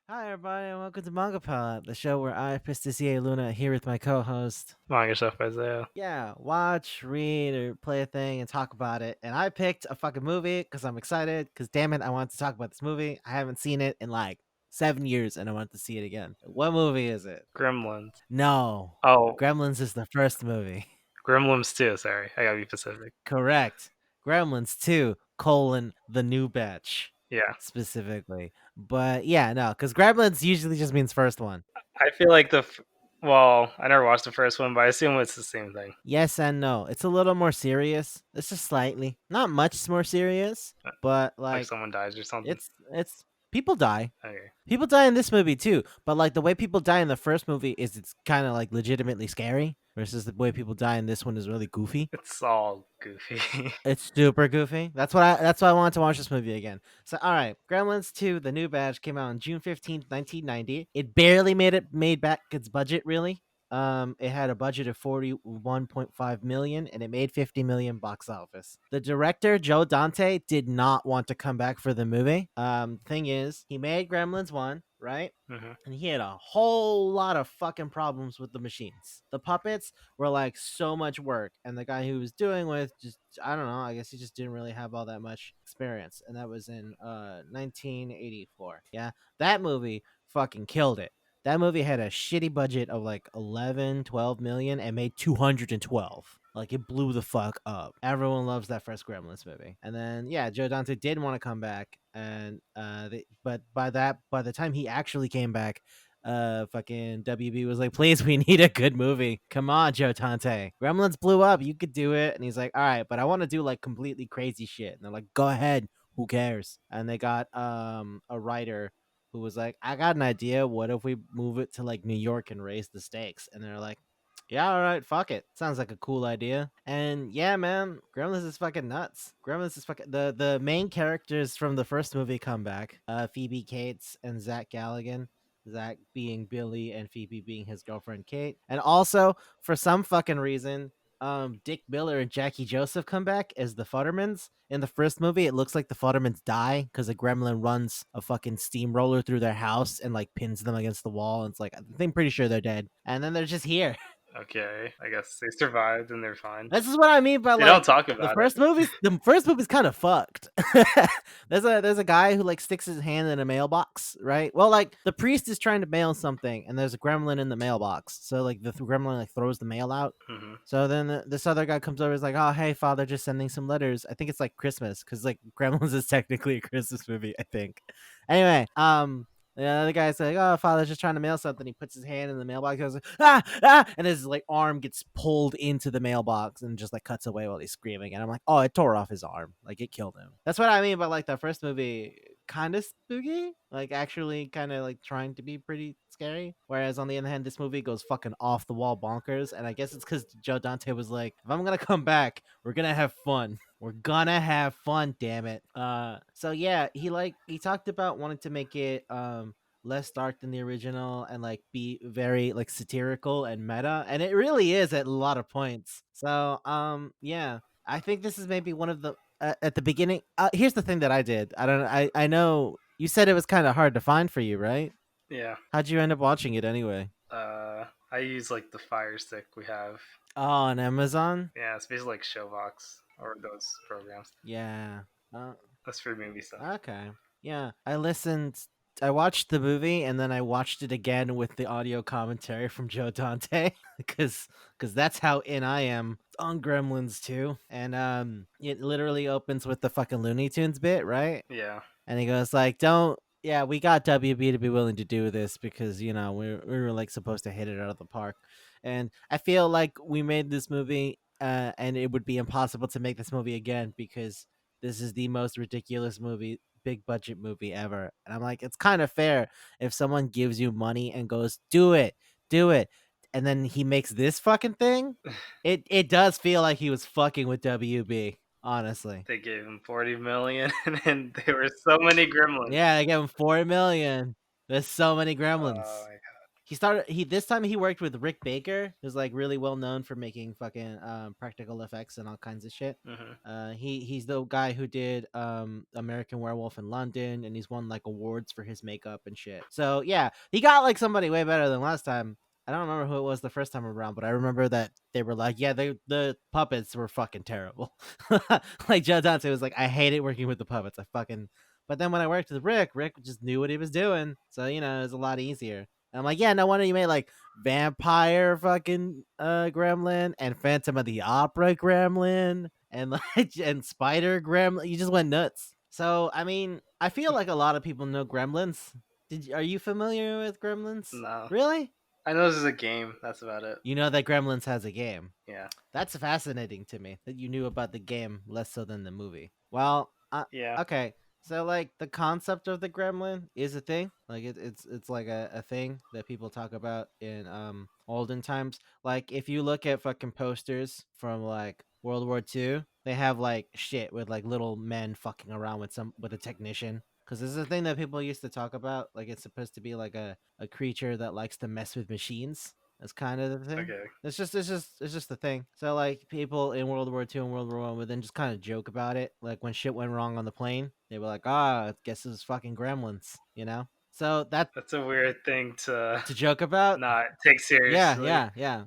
Hi, everybody, and welcome to Manga Palate, the show where I, Pistacia Luna, here with my co-host. Manga stuff, Isaiah. Yeah, watch, read, or play a thing and talk about it. And I picked a fucking movie because I'm excited. Because damn it, I want to talk about this movie. I haven't seen it in like 7 years, and I want to see it again. What movie is it? Gremlins. No, Oh, Gremlins is the first movie. Gremlins too. Sorry, I gotta be specific. Correct. Gremlins 2, colon, the new batch, Yeah, specifically. But yeah, no, because Gremlins usually just means first one. I feel like well, I never watched the first one, but I assume it's the same thing. Yes and no. It's a little more serious. It's just slightly. Not much more serious, but Like like someone dies or something. it's people die. Okay, People die in this movie too, but like the way people die in the first movie is it's kind of like legitimately scary versus the way people die in this one is really goofy. it's all goofy. It's super goofy. That's why I wanted to watch this movie again. So all right, Gremlins 2, the new batch came out on June 15th, 1990. It barely made back its budget really. It had a budget of 41.5 million and it made 50 million box office. The director, Joe Dante, did not want to come back for the movie. Thing is, he made Gremlins 1, right? hmm And he had a whole lot of fucking problems with the machines. The puppets were like so much work, and the guy who was doing with just I don't know. I guess he just didn't really have all that much experience, and that was in 1984. Yeah, that movie fucking killed it. That movie had a shitty budget of like 11, 12 million and made 212. Like it blew the fuck up. Everyone loves that first Gremlins movie. And then yeah, Joe Dante did want to come back, and but by the time he actually came back, fucking WB was like, please, we need a good movie. Come on, Joe Dante. Gremlins blew up. You could do it. And he's like, all right, but I want to do like completely crazy shit. And they're like, go ahead. Who cares? And they got a writer who was like, I got an idea. What if we move it to like New York and raise the stakes? And they're like, yeah, all right, fuck it. Sounds like a cool idea. And yeah, man, Gremlins is fucking nuts. Gremlins is fucking the main characters from the first movie come back. Phoebe Cates and Zach Galligan. Zach being Billy and Phoebe being his girlfriend Kate. And also, for some fucking reason, Dick Miller and Jackie Joseph come back as the Futtermans. In the first movie, it looks like the Futtermans die because a gremlin runs a fucking steamroller through their house and like pins them against the wall. And it's like I'm pretty sure they're dead. And then they're just here. Okay, I guess they survived and they're fine. This is what I mean by They don't like talk about it. the first movie's kind of fucked. There's a guy who like sticks his hand in a mailbox, right? Well, like the priest is trying to mail something and there's a gremlin in the mailbox. So like the gremlin like throws the mail out. hmm So then this other guy comes over, is like, "Oh, hey, father, just sending some letters." I think it's like Christmas because like Gremlins is technically a Christmas movie. I think. Anyway, the other guy's like, "Oh, father's just trying to mail something." He puts his hand in the mailbox. He goes, like, "Ah, ah!" And his like arm gets pulled into the mailbox and just like cuts away while he's screaming. And I'm like, "Oh, it tore off his arm. Like it killed him." That's what I mean by like the first movie, kind of spooky, like actually kind of like trying to be pretty scary. Whereas on the other hand, this movie goes fucking off the wall bonkers. And I guess it's because Joe Dante was like, "If I'm gonna come back, we're gonna have fun." We're gonna have fun, damn it. So yeah, he talked about wanting to make it less dark than the original and like be very like satirical and meta, and it really is at a lot of points. So yeah, I think this is maybe one of the at the beginning. Here's the thing that I did. I don't. I know you said it was kind of hard to find for you, right? Yeah. How'd you end up watching it anyway? I use like the Fire Stick we have. Oh, on Amazon. Yeah, it's basically like Showbox or those programs. Yeah. That's for movie stuff. Okay. Yeah, I listened I watched the movie and then I watched it again with the audio commentary from Joe Dante because that's how in I am on Gremlins too. And it literally opens with the fucking Looney Tunes bit, right? Yeah. And he goes like, "Don't, yeah, we got WB to be willing to do this because we were like supposed to hit it out of the park." And I feel like we made this movie, and it would be impossible to make this movie again because this is the most ridiculous movie, big budget movie ever. And I'm like, it's kind of fair if someone gives you money and goes, do it," and then he makes this fucking thing. It does feel like he was fucking with WB, honestly. They gave him 40 million, and there were so many gremlins. Yeah, I gave him 4 million. There's so many Oh gremlins. my He this time he worked with Rick Baker, who's like really well known for making fucking practical effects and all kinds of shit. god. Hmm. He's the guy who did American Werewolf in London, and he's won like awards for his makeup and shit. So yeah, he got like somebody way better than last time. I don't remember who it was the first time around, but I remember that they were like, yeah, the puppets were fucking terrible. Like Joe Dante was like, I hated working with the puppets. I fucking. But then when I worked with Rick just knew what he was doing, so it was a lot easier. And I'm like, yeah, no wonder you made like vampire fucking gremlin and Phantom of the Opera gremlin and like and Spider gremlin. You just went nuts. So I mean, I feel like a lot of people know Gremlins. Are you familiar with Gremlins? No. Really? I know this is a game. That's about it. You know that Gremlins has a game. Yeah. That's fascinating to me that you knew about the game less so than the movie. Well, Yeah. okay. So like the concept of the gremlin is a thing. Like it's like a thing that people talk about in olden times. Like if you look at fucking posters from like World War II, they have like shit with like little men fucking around with a technician. Because this is a thing that people used to talk about. Like it's supposed to be like a creature that likes to mess with machines. That's kind of the thing. Okay. It's just the thing. So like people in World War II and World War I would then just kind of joke about it. Like when shit went wrong on the plane, they were like, I guess it was fucking gremlins, you know? So that That's a weird thing to to joke about. not take Yeah, seriously yeah, yeah.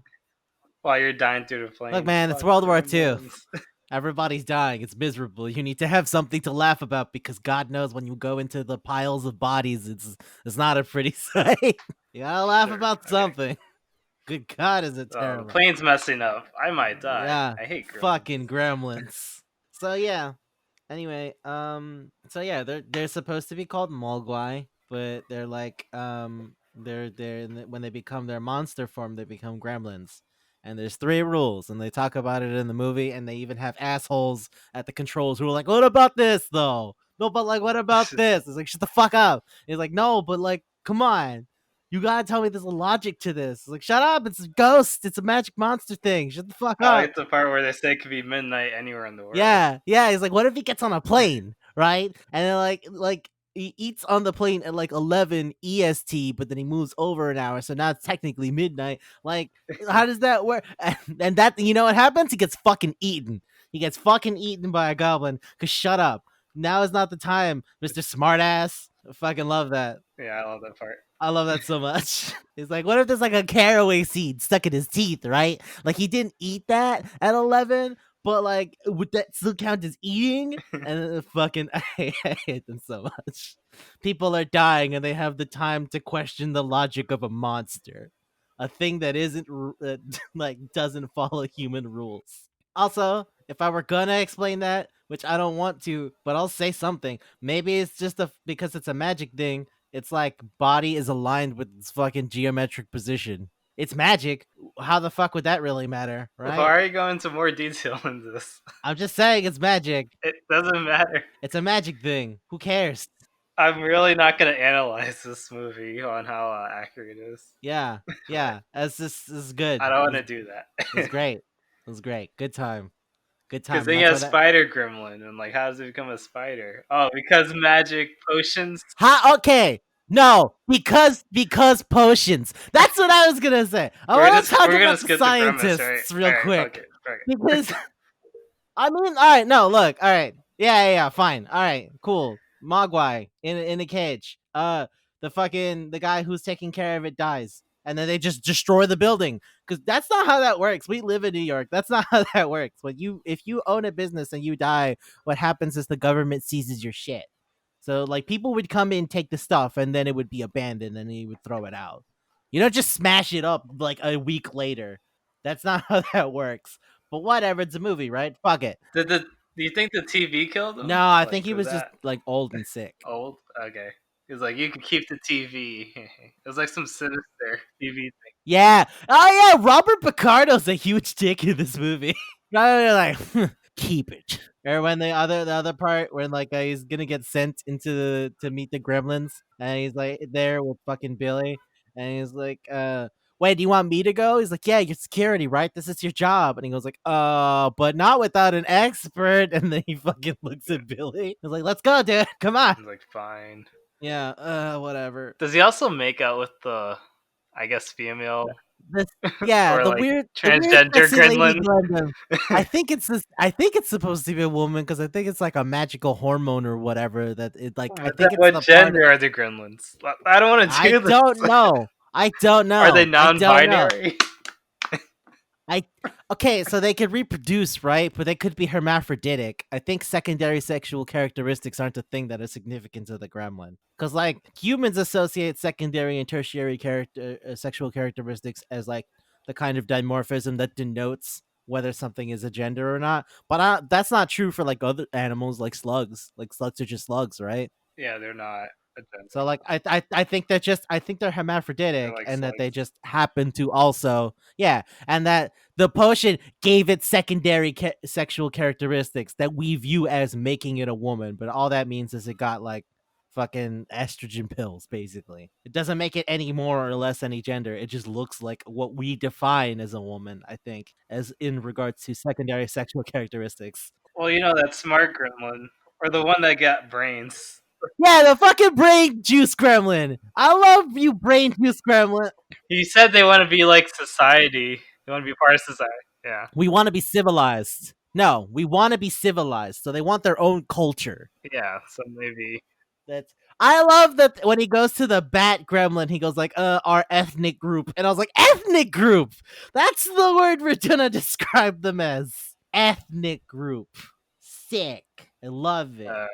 while you're dying through the Look, plane. man, it's Fuck World War II. gremlins. Everybody's dying. It's miserable. You need to have something to laugh about because God knows when you go into the piles of bodies, it's not a pretty sight. You gotta laugh Sure. about Okay. something. Good God, is it The terrible? plane's messing up. I might die. Yeah, I hate fucking gremlins. gremlins. So yeah. Anyway, so yeah, they're supposed to be called Mogwai, but they're like when they become their monster form, they become gremlins. And there's three rules, and they talk about it in the movie, and they even have assholes at the controls who are like, "What about this though? No, but like, what about this?" It's like, "Shut the fuck up." It's like, "No, but like, come on." You gotta tell me there's a logic to this. It's like, shut up! It's a ghost. It's a magic monster thing. Shut the fuck I up. like the part where they say it could be midnight anywhere in the world. Yeah, yeah. He's like, what if he gets on a plane, right? And then like he eats on the plane at like 11 EST, but then he moves over an hour, so now it's technically midnight. Like, how does that work? And that you know what happens? He gets fucking eaten. He gets fucking eaten by a goblin. Cause shut up. Now is not the time, Mister Smartass. I fucking love that. Yeah, I love that part. I love that so much. He's like, what if there's like a caraway seed stuck in his teeth, right? Like he didn't eat that at 11, but like would that still count as eating? And fucking, I hate them so much. People are dying and they have the time to question the logic of a monster, a thing that isn't like doesn't follow human rules. Also, if I were gonna explain that, which I don't want to, but I'll say something. Maybe it's just because it's a magic thing. It's like body is aligned with its fucking geometric position. It's magic. How the fuck would that really matter, Why right? are you going into more detail in this? I'm just saying it's magic. It doesn't matter. It's a magic thing. Who cares? I'm really not going to analyze this movie on how accurate it is. Yeah, yeah. This is good. I don't want This to do is that. great. It was great. Good time. Good Because time. And then you that's have why that. Spider Gremlin, and like, how does it become a spider? Oh, because magic potions. Ha. Okay. No, because potions. That's what I was gonna say. I want to talk We're gonna about the skip the premise, right? scientists real All right, fuck quick it, fuck it. because I mean, all right, no, look, all right, yeah, fine, all right, cool. Mogwai in a cage. The guy who's taking care of it dies, and then they just destroy the building because that's not how that works. We live in New York. That's not how that works. If you own a business and you die, what happens is the government seizes your shit. So like people would come in, take the stuff, and then it would be abandoned, and he would throw it out. You don't just smash it up like a week later. That's not how that works. But whatever, it's a movie, right? Fuck it. Did the Do you think the TV killed No, him? I think Like, he was was just that like old and sick. old? Okay. He was like, you can keep the TV. It was like some sinister TV thing. Yeah. Oh yeah, Robert Picardo's a huge dick in this movie. They're like, keep it. Or when the other part when like he's gonna get sent to meet the Gremlins, and he's like there with fucking Billy, and he's like, wait, do you want me to go? He's like, yeah, you're security, right? This is your job. And he goes like, but not without an expert. And then he fucking looks at Billy. He's like, let's go, dude. Come on. I was like, fine. Yeah, whatever. Does he also make out with the, I guess, female This yeah, or the like weird transgender sexy lady Gremlin? Glenda. I think it's this. I think it's supposed to be a woman because I think it's like a magical hormone or whatever that it like. I Then think it's what the part. gender are the Gremlins? I don't want to I do this. don't know. I don't Are they know. I don't know. non-binary? I okay, so they could reproduce, right? But they could be hermaphroditic. I think secondary sexual characteristics aren't a thing that are significant to the gremlin. Because like humans associate secondary and tertiary sexual characteristics as like the kind of dimorphism that denotes whether something is a gender or not. But that's not true for like other animals, like slugs. Like slugs are just slugs, right? Yeah, they're not a So gender. like I think they're just I think they're They're hermaphroditic like and that they slugs. just happen to also and that the potion gave it secondary sexual characteristics that we view as making it a woman, but all that means is it got like fucking estrogen pills basically. It doesn't make it any more or less any gender. It just looks like what we define as a woman, I think, as in regards to secondary sexual characteristics. Well, you know that smart gremlin, or the one that got brains. Yeah, the fucking brain juice gremlin. I love you, brain juice gremlin. He said they want to be like society. They want to be part of society. Yeah, We want to be civilized. No, we want to be civilized. So they want their own culture. yeah. So maybe That's I love that when he goes to the bat gremlin, he goes like, our ethnic group. And I was like, ethnic group. That's the word we're gonna describe them as. Ethnic group. Sick. I love it. uh,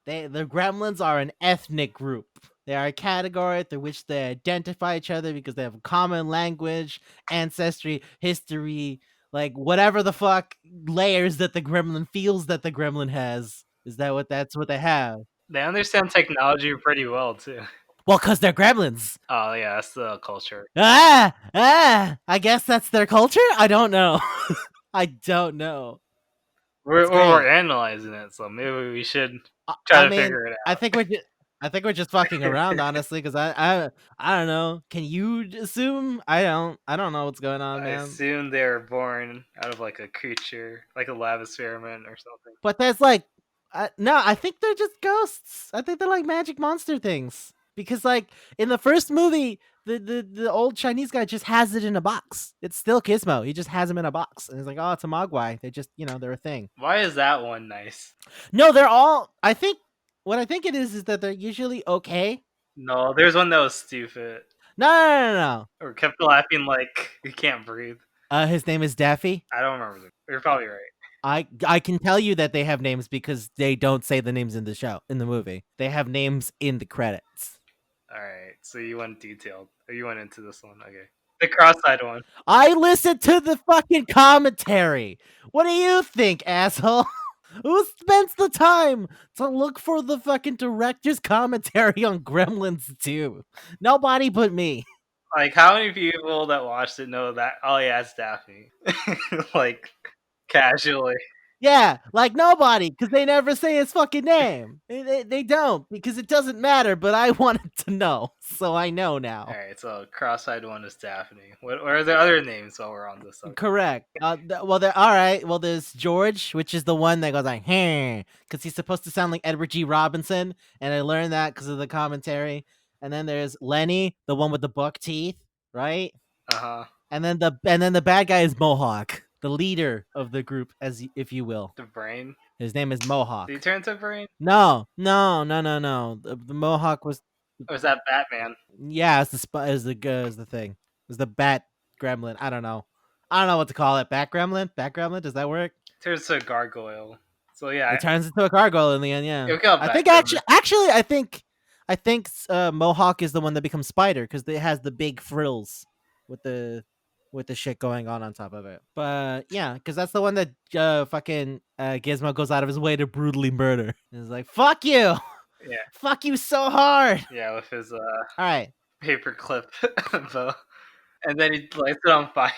The gremlins are an ethnic group. They are a category through which they identify each other because they have a common language, ancestry, history, like whatever the fuck layers that the gremlin feels that the gremlin has. Is that what that's what they have? they understand technology pretty well too. Well, cause they're gremlins. Oh yeah, that's the culture. I guess that's their culture. I don't know. I don't know. We're It's we're great. analyzing it, so maybe we should try I to mean, figure it I out. think we're just, I think we're just fucking around, honestly, because I don't know. Can you assume? I don't know what's going on, I man. assume they're born out of like a creature, like a lab experiment or something. But there's like, no, I think they're just ghosts. I think they're like magic monster things. Because like in the first movie, the old Chinese guy just has it in a box. It's still Gizmo. He just has him in a box, and he's like, oh, it's a Mogwai. They just they're a thing. Why is that one nice? No, they're all. I think what I think it is that they're usually okay. No, there's one that was stupid No, no, no, no. or kept laughing like he can't breathe. His name is Daffy. I don't remember. You're probably right. I can tell you that they have names because they don't say the names in the show in the movie. They have names in the credits. All right, so you went detailed. Or you went into this one. Okay, the cross-eyed one. I listened to the fucking commentary. What do you think, asshole? Who spends the time to look for the fucking director's commentary on Gremlins 2? Nobody but me. Like, how many people that watched it know that? Oh yeah, it's Daphne. Like casually. Yeah, like nobody, because they never say his fucking name. They don't, because it doesn't matter, but I wanted to know, so I know All now. right, so cross-eyed one is Daphne. What are the other names while we're on this subject? Correct. Well, there. All right. Well, there's George, which is the one that goes like, "Hey," because he's supposed to sound like Edward G. Robinson, and I learned that because of the commentary. And then there's Lenny, the one with the buck teeth, right? Uh huh. And then the bad guy is Mohawk, the leader of the group, if you will. The brain. His name is Did he Mohawk. turn to brain? No, no, no, no, no. The Mohawk was Or was that Batman? yeah, it's the thing. It's the bat gremlin. I don't know. I don't know what to call it. Bat gremlin? Bat gremlin? Does that work? Turns to a gargoyle. So yeah, It turns into a gargoyle in the end. Yeah, it'll come I back. think actually, I think Mohawk is the one that becomes Spider because it has the big frills with the shit going on top of it. But yeah, because that's the one that fucking Gizmo goes out of his way to brutally murder. It's like fuck you, Yeah, fuck you so hard. yeah, with his All right, paperclip bow, and then he lights it on fire.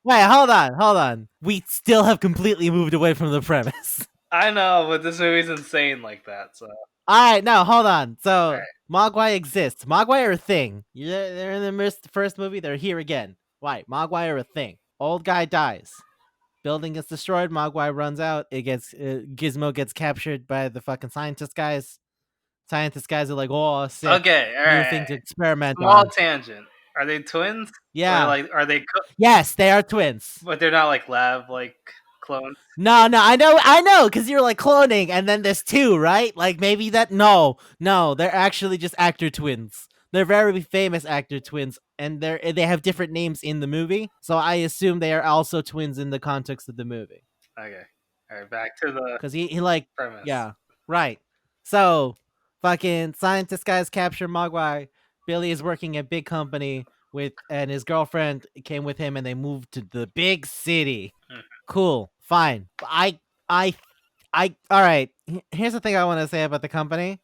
wait, hold on. We still have completely moved away from the premise. I know, but this movie's insane like that. So All right, now hold on. So right. Mogwai exists. Mogwai are a thing. They're in the first movie. They're here again. Why? Mogwai are a thing. Old guy dies. Building gets destroyed. Mogwai runs out. It gets Gizmo gets captured by the fucking scientist guys. Scientist guys are like, oh, sick, Okay, all new right. thing to experiment Small on. tangent. Are they twins? Or Yeah. like are they? Yes, they are twins. But they're not like lab like clones. No, I know, because you're like cloning, and then there's two, right? Like maybe that. No, they're actually just actor twins. They're very famous actor twins, and they have different names in the movie. So I assume they are also twins in the context of the movie. Okay. All right. Back to the Because he like, premise. yeah, right. So fucking scientist guys capture Mogwai. Billy is working at big company with, and his girlfriend came with him, and they moved to the big city. Mhm. Cool, fine. I, all right. Here's the thing I want to say about the company.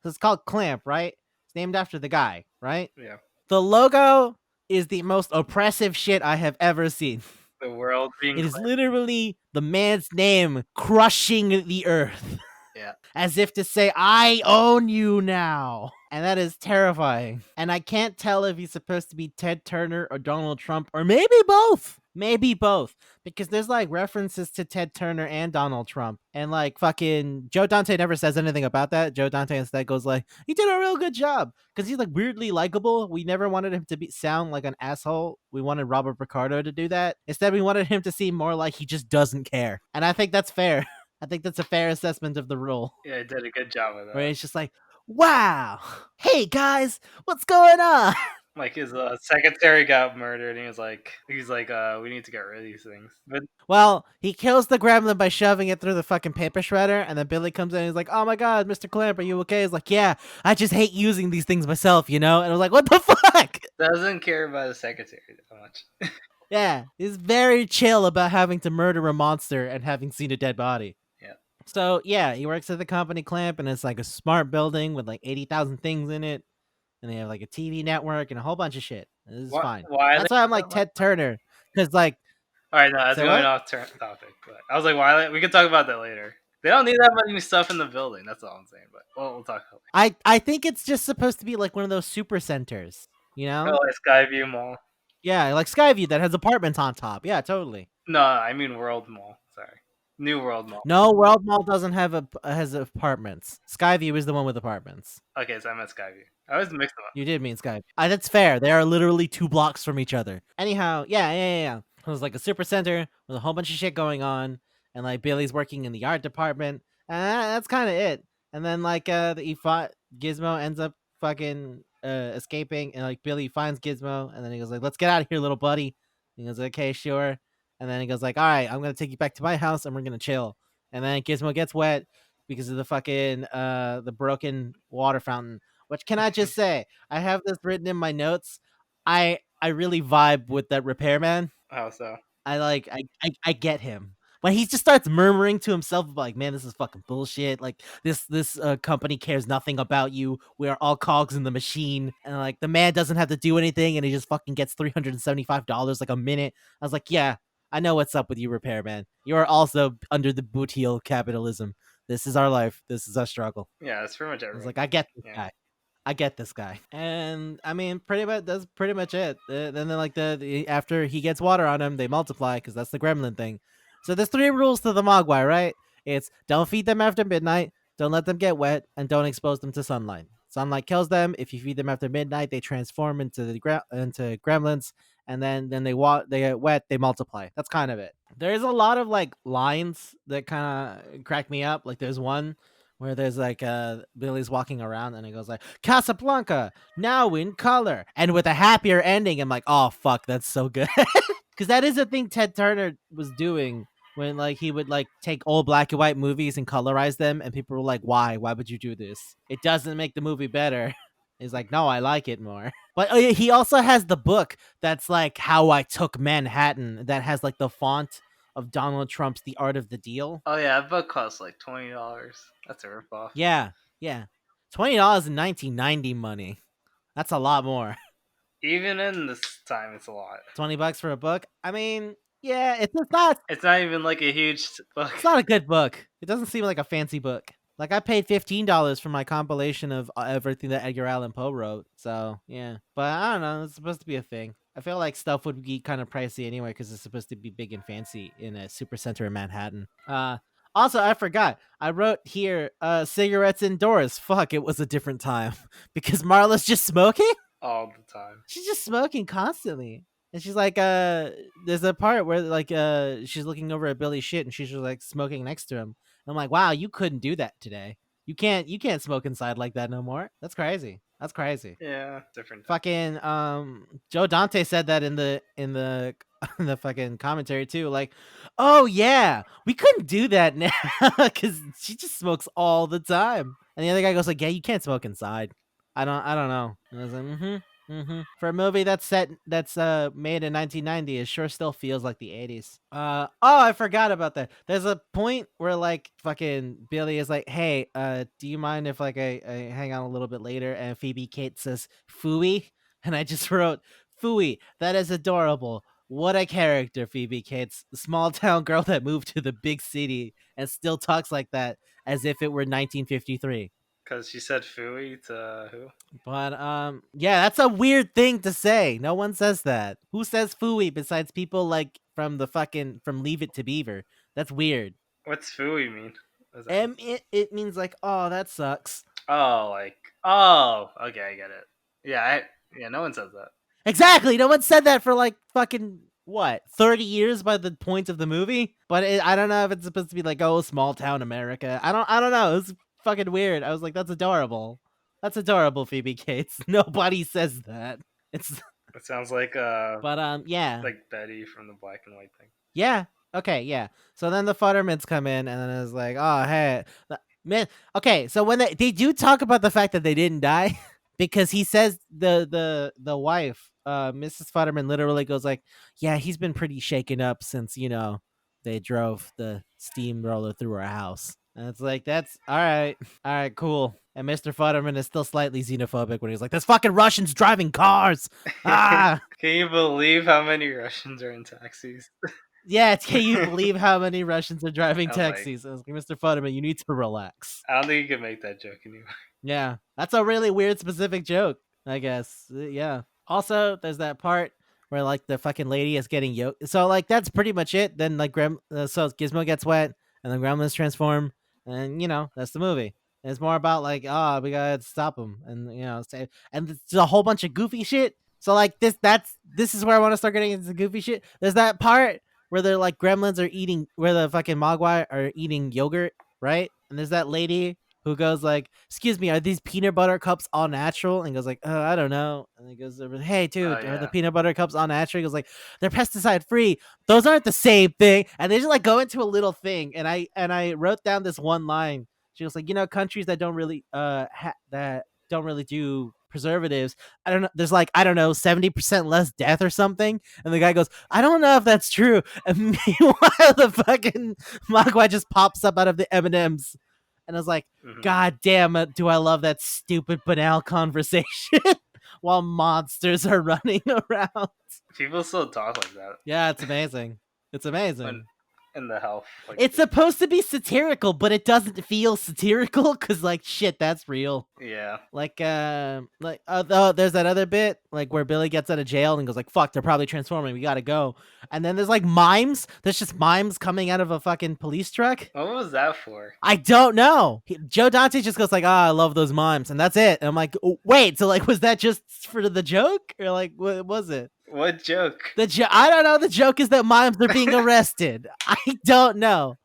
So it's called Clamp, right? It's named after the guy, right? Yeah. The logo is the most oppressive shit I have ever seen. The world being It is cleansed. literally the man's name crushing the earth. Yeah. As if to say, I own you now. And that is terrifying. And I can't tell if he's supposed to be Ted Turner or Donald Trump, or maybe both. Maybe both. Because there's like references to Ted Turner and Donald Trump. And like fucking Joe Dante never says anything about that. Joe Dante instead goes like, he did a real good job. Because he's like weirdly likable. We never wanted him to sound like an asshole. We wanted Robert Picardo to do that. Instead, we wanted him to seem more like he just doesn't care. And I think that's fair. I think that's a fair assessment of the role. Yeah, it did a good job of Where that. it's just like, wow, hey guys, what's going on? Like his secretary got murdered, and he's like, we need to get rid of these things. But Well, he kills the gremlin by shoving it through the fucking paper shredder, and then Billy comes in and he's like, oh my god, Mr. Clamp, are you okay? He's like, yeah, I just hate using these things myself, you know? And I was like, what the fuck? doesn't care about his secretary that much. Yeah, he's very chill about having to murder a monster and having seen a dead body. Yeah. So, yeah, he works at the company Clamp, and it's like a smart building with like 80,000 things in it. And they have like a TV network and a whole bunch of shit. This is fine. Why are they? That's why I'm like Ted Turner. Because, like, All right, no, that's say going what? off topic. But I was like, why? We can talk about that later. They don't need that much stuff in the building. That's all I'm saying. But we'll talk about it. I think it's just supposed to be like one of those super centers, you Oh, know? like Skyview Mall. Yeah, like Skyview that has apartments on top. Yeah, totally. No, I mean World Mall. Sorry, New World Mall. No, World Mall doesn't have has apartments. Skyview is the one with apartments. Okay, so I meant Skyview. I always mix them up. You did mean Skyview. That's fair. They are literally 2 blocks from each other. Anyhow, yeah. It was like a super center with a whole bunch of shit going on, and like Billy's working in the art department. And that's kind of it. And then like he fought Gizmo ends up fucking escaping, and like Billy finds Gizmo, and then he goes like, "Let's get out of here, little buddy." And he goes, "Okay, sure." And then he goes like, "All right, I'm gonna take you back to my house, and we're gonna chill." And then Gizmo gets wet because of the fucking the broken water fountain. Which can I just say? I have this written in my notes. I really vibe with that repairman. How so? I get him. When he just starts murmuring to himself like, man, this is fucking bullshit. Like this company cares nothing about you. We are all cogs in the machine. And like the man doesn't have to do anything and he just fucking gets $375 like a minute. I was like, yeah, I know what's up with you, repairman. You are also under the boot heel capitalism. This is our life. This is our struggle. Yeah, that's pretty much I was everyone. like, I get this Yeah. guy. I get this guy. And I mean, pretty much that's pretty much it. Then like after he gets water on him, they multiply because that's the gremlin thing. So there's 3 rules to the Mogwai, right? It's don't feed them after midnight, don't let them get wet, and don't expose them to sunlight. Sunlight kills them. If you feed them after midnight, they transform into into gremlins, and then they get wet, they multiply. That's kind of it. There's a lot of like lines that kind of crack me up. Like there's one where there's like Billy's walking around and it goes like Casablanca now in color and with a happier ending. I'm like, oh fuck, that's so good because that is a thing Ted Turner was doing when like he would like take old black and white movies and colorize them, and people were like, why would you do this? It doesn't make the movie better. He's like, no, I like it more. But oh, yeah, he also has the book that's like How I Took Manhattan, that has like the font of Donald Trump's The Art of the Deal. Oh yeah, that book costs like $20. That's a ripoff. Yeah, yeah. $20 in 1990 money. That's a lot more. Even in this time, it's a lot. $20 for a book. I mean, yeah, it's not. It's not even like a huge book. It's not a good book. It doesn't seem like a fancy book. Like I paid $15 for my compilation of everything that Edgar Allan Poe wrote. So yeah, but I don't know. It's supposed to be a thing. I feel like stuff would be kind of pricey anyway because it's supposed to be big and fancy in a super center in Manhattan. Also, I forgot. I wrote here, cigarettes indoors. Fuck, it was a different time because Marla's just smoking. All the time. She's just smoking constantly. And she's like, there's a part where like she's looking over at Billy's shit and she's just like smoking next to him. And I'm like, wow, you couldn't do that today. You can't smoke inside like that no more. That's crazy. That's crazy. Yeah, different. Fucking Joe Dante said that in the in the fucking commentary too. Like, oh yeah, we couldn't do that now because she just smokes all the time. And the other guy goes like, yeah, you can't smoke inside. I don't know. And I was like, for a movie that's made in 1990, it sure still feels like the 80s. Oh, I forgot about that. There's a point where like fucking Billy is like, hey, do you mind if like I hang out a little bit later? And Phoebe Kate says, "Fooey," and I just wrote, "Fooey." That is adorable. What a character, Phoebe Cates, the small town girl that moved to the big city and still talks like that as if it were 1953. Because she said "fooey" to who? But yeah, that's a weird thing to say. No one says that. Who says "fooey" besides people like from Leave It to Beaver? That's weird. What's "fooey" mean? It means like, oh, that sucks. Oh, like, oh, okay, I get it. Yeah, no one says that. Exactly. No one said that for like fucking what 30 years by the point of the movie. But I don't know if it's supposed to be like, oh, small town America. I don't know. It's fucking weird. I was like, that's adorable. That's adorable, Phoebe Cates. Nobody says that. It's It sounds like but yeah. like Betty from the Black and White thing. Yeah. Okay, yeah. So then the Futtermans come in and then it's like, oh hey. Man, okay, so when they do talk about the fact that they didn't die, because he says the wife, Mrs. Futterman literally goes like, yeah, he's been pretty shaken up since, they drove the steamroller through our house. And it's like, that's all right. All right, cool. And Mr. Futterman is still slightly xenophobic when he's like, there's fucking Russians driving cars. Ah. Can you believe how many Russians are in taxis? Yeah, can you believe how many Russians are driving I'm like- taxis? I was like, Mr. Futterman, you need to relax. I don't think you can make that joke anymore. Yeah, that's a really weird specific joke, I guess. Yeah. Also, there's that part where like the fucking lady is getting yoked. So like that's pretty much it. Then like so Gizmo gets wet and the Gremlins transform, and that's the movie. And it's more about like, oh, we gotta stop them, and say, and it's a whole bunch of goofy shit. So like this is where I want to start getting into goofy shit. There's that part where they're like Gremlins are eating, where the fucking Mogwai are eating yogurt, right? And there's that lady who goes like, "Excuse me, are these peanut butter cups all natural?" And goes like, I don't know." And he goes over, "Hey, dude, are the peanut butter cups all natural?" He goes like, "They're pesticide free. Those aren't the same thing." And they just like go into a little thing, and I wrote down this one line. She was like, countries that don't really that don't really do preservatives, I don't know, there's like, I don't know, 70% less death or something. And the guy goes, I don't know if that's true. And meanwhile the fucking Mogwai just pops up out of the M&Ms. And I was like, God damn it, do I love that stupid banal conversation while monsters are running around. People still talk like that. Yeah, it's amazing. It's amazing. In the health. Like, it's supposed to be satirical, but it doesn't feel satirical because, like, shit, that's real. Yeah. Like, there's that other bit, like, where Billy gets out of jail and goes like, fuck, they're probably transforming, we gotta go. And then there's, like, mimes. There's just mimes coming out of a fucking police truck. What was that for? I don't know. Joe Dante just goes like, I love those mimes. And that's it. And I'm like, wait, so, like, was that just for the joke? Or, like, what was it? What joke? I don't know. The joke is that mimes are being arrested. I don't know.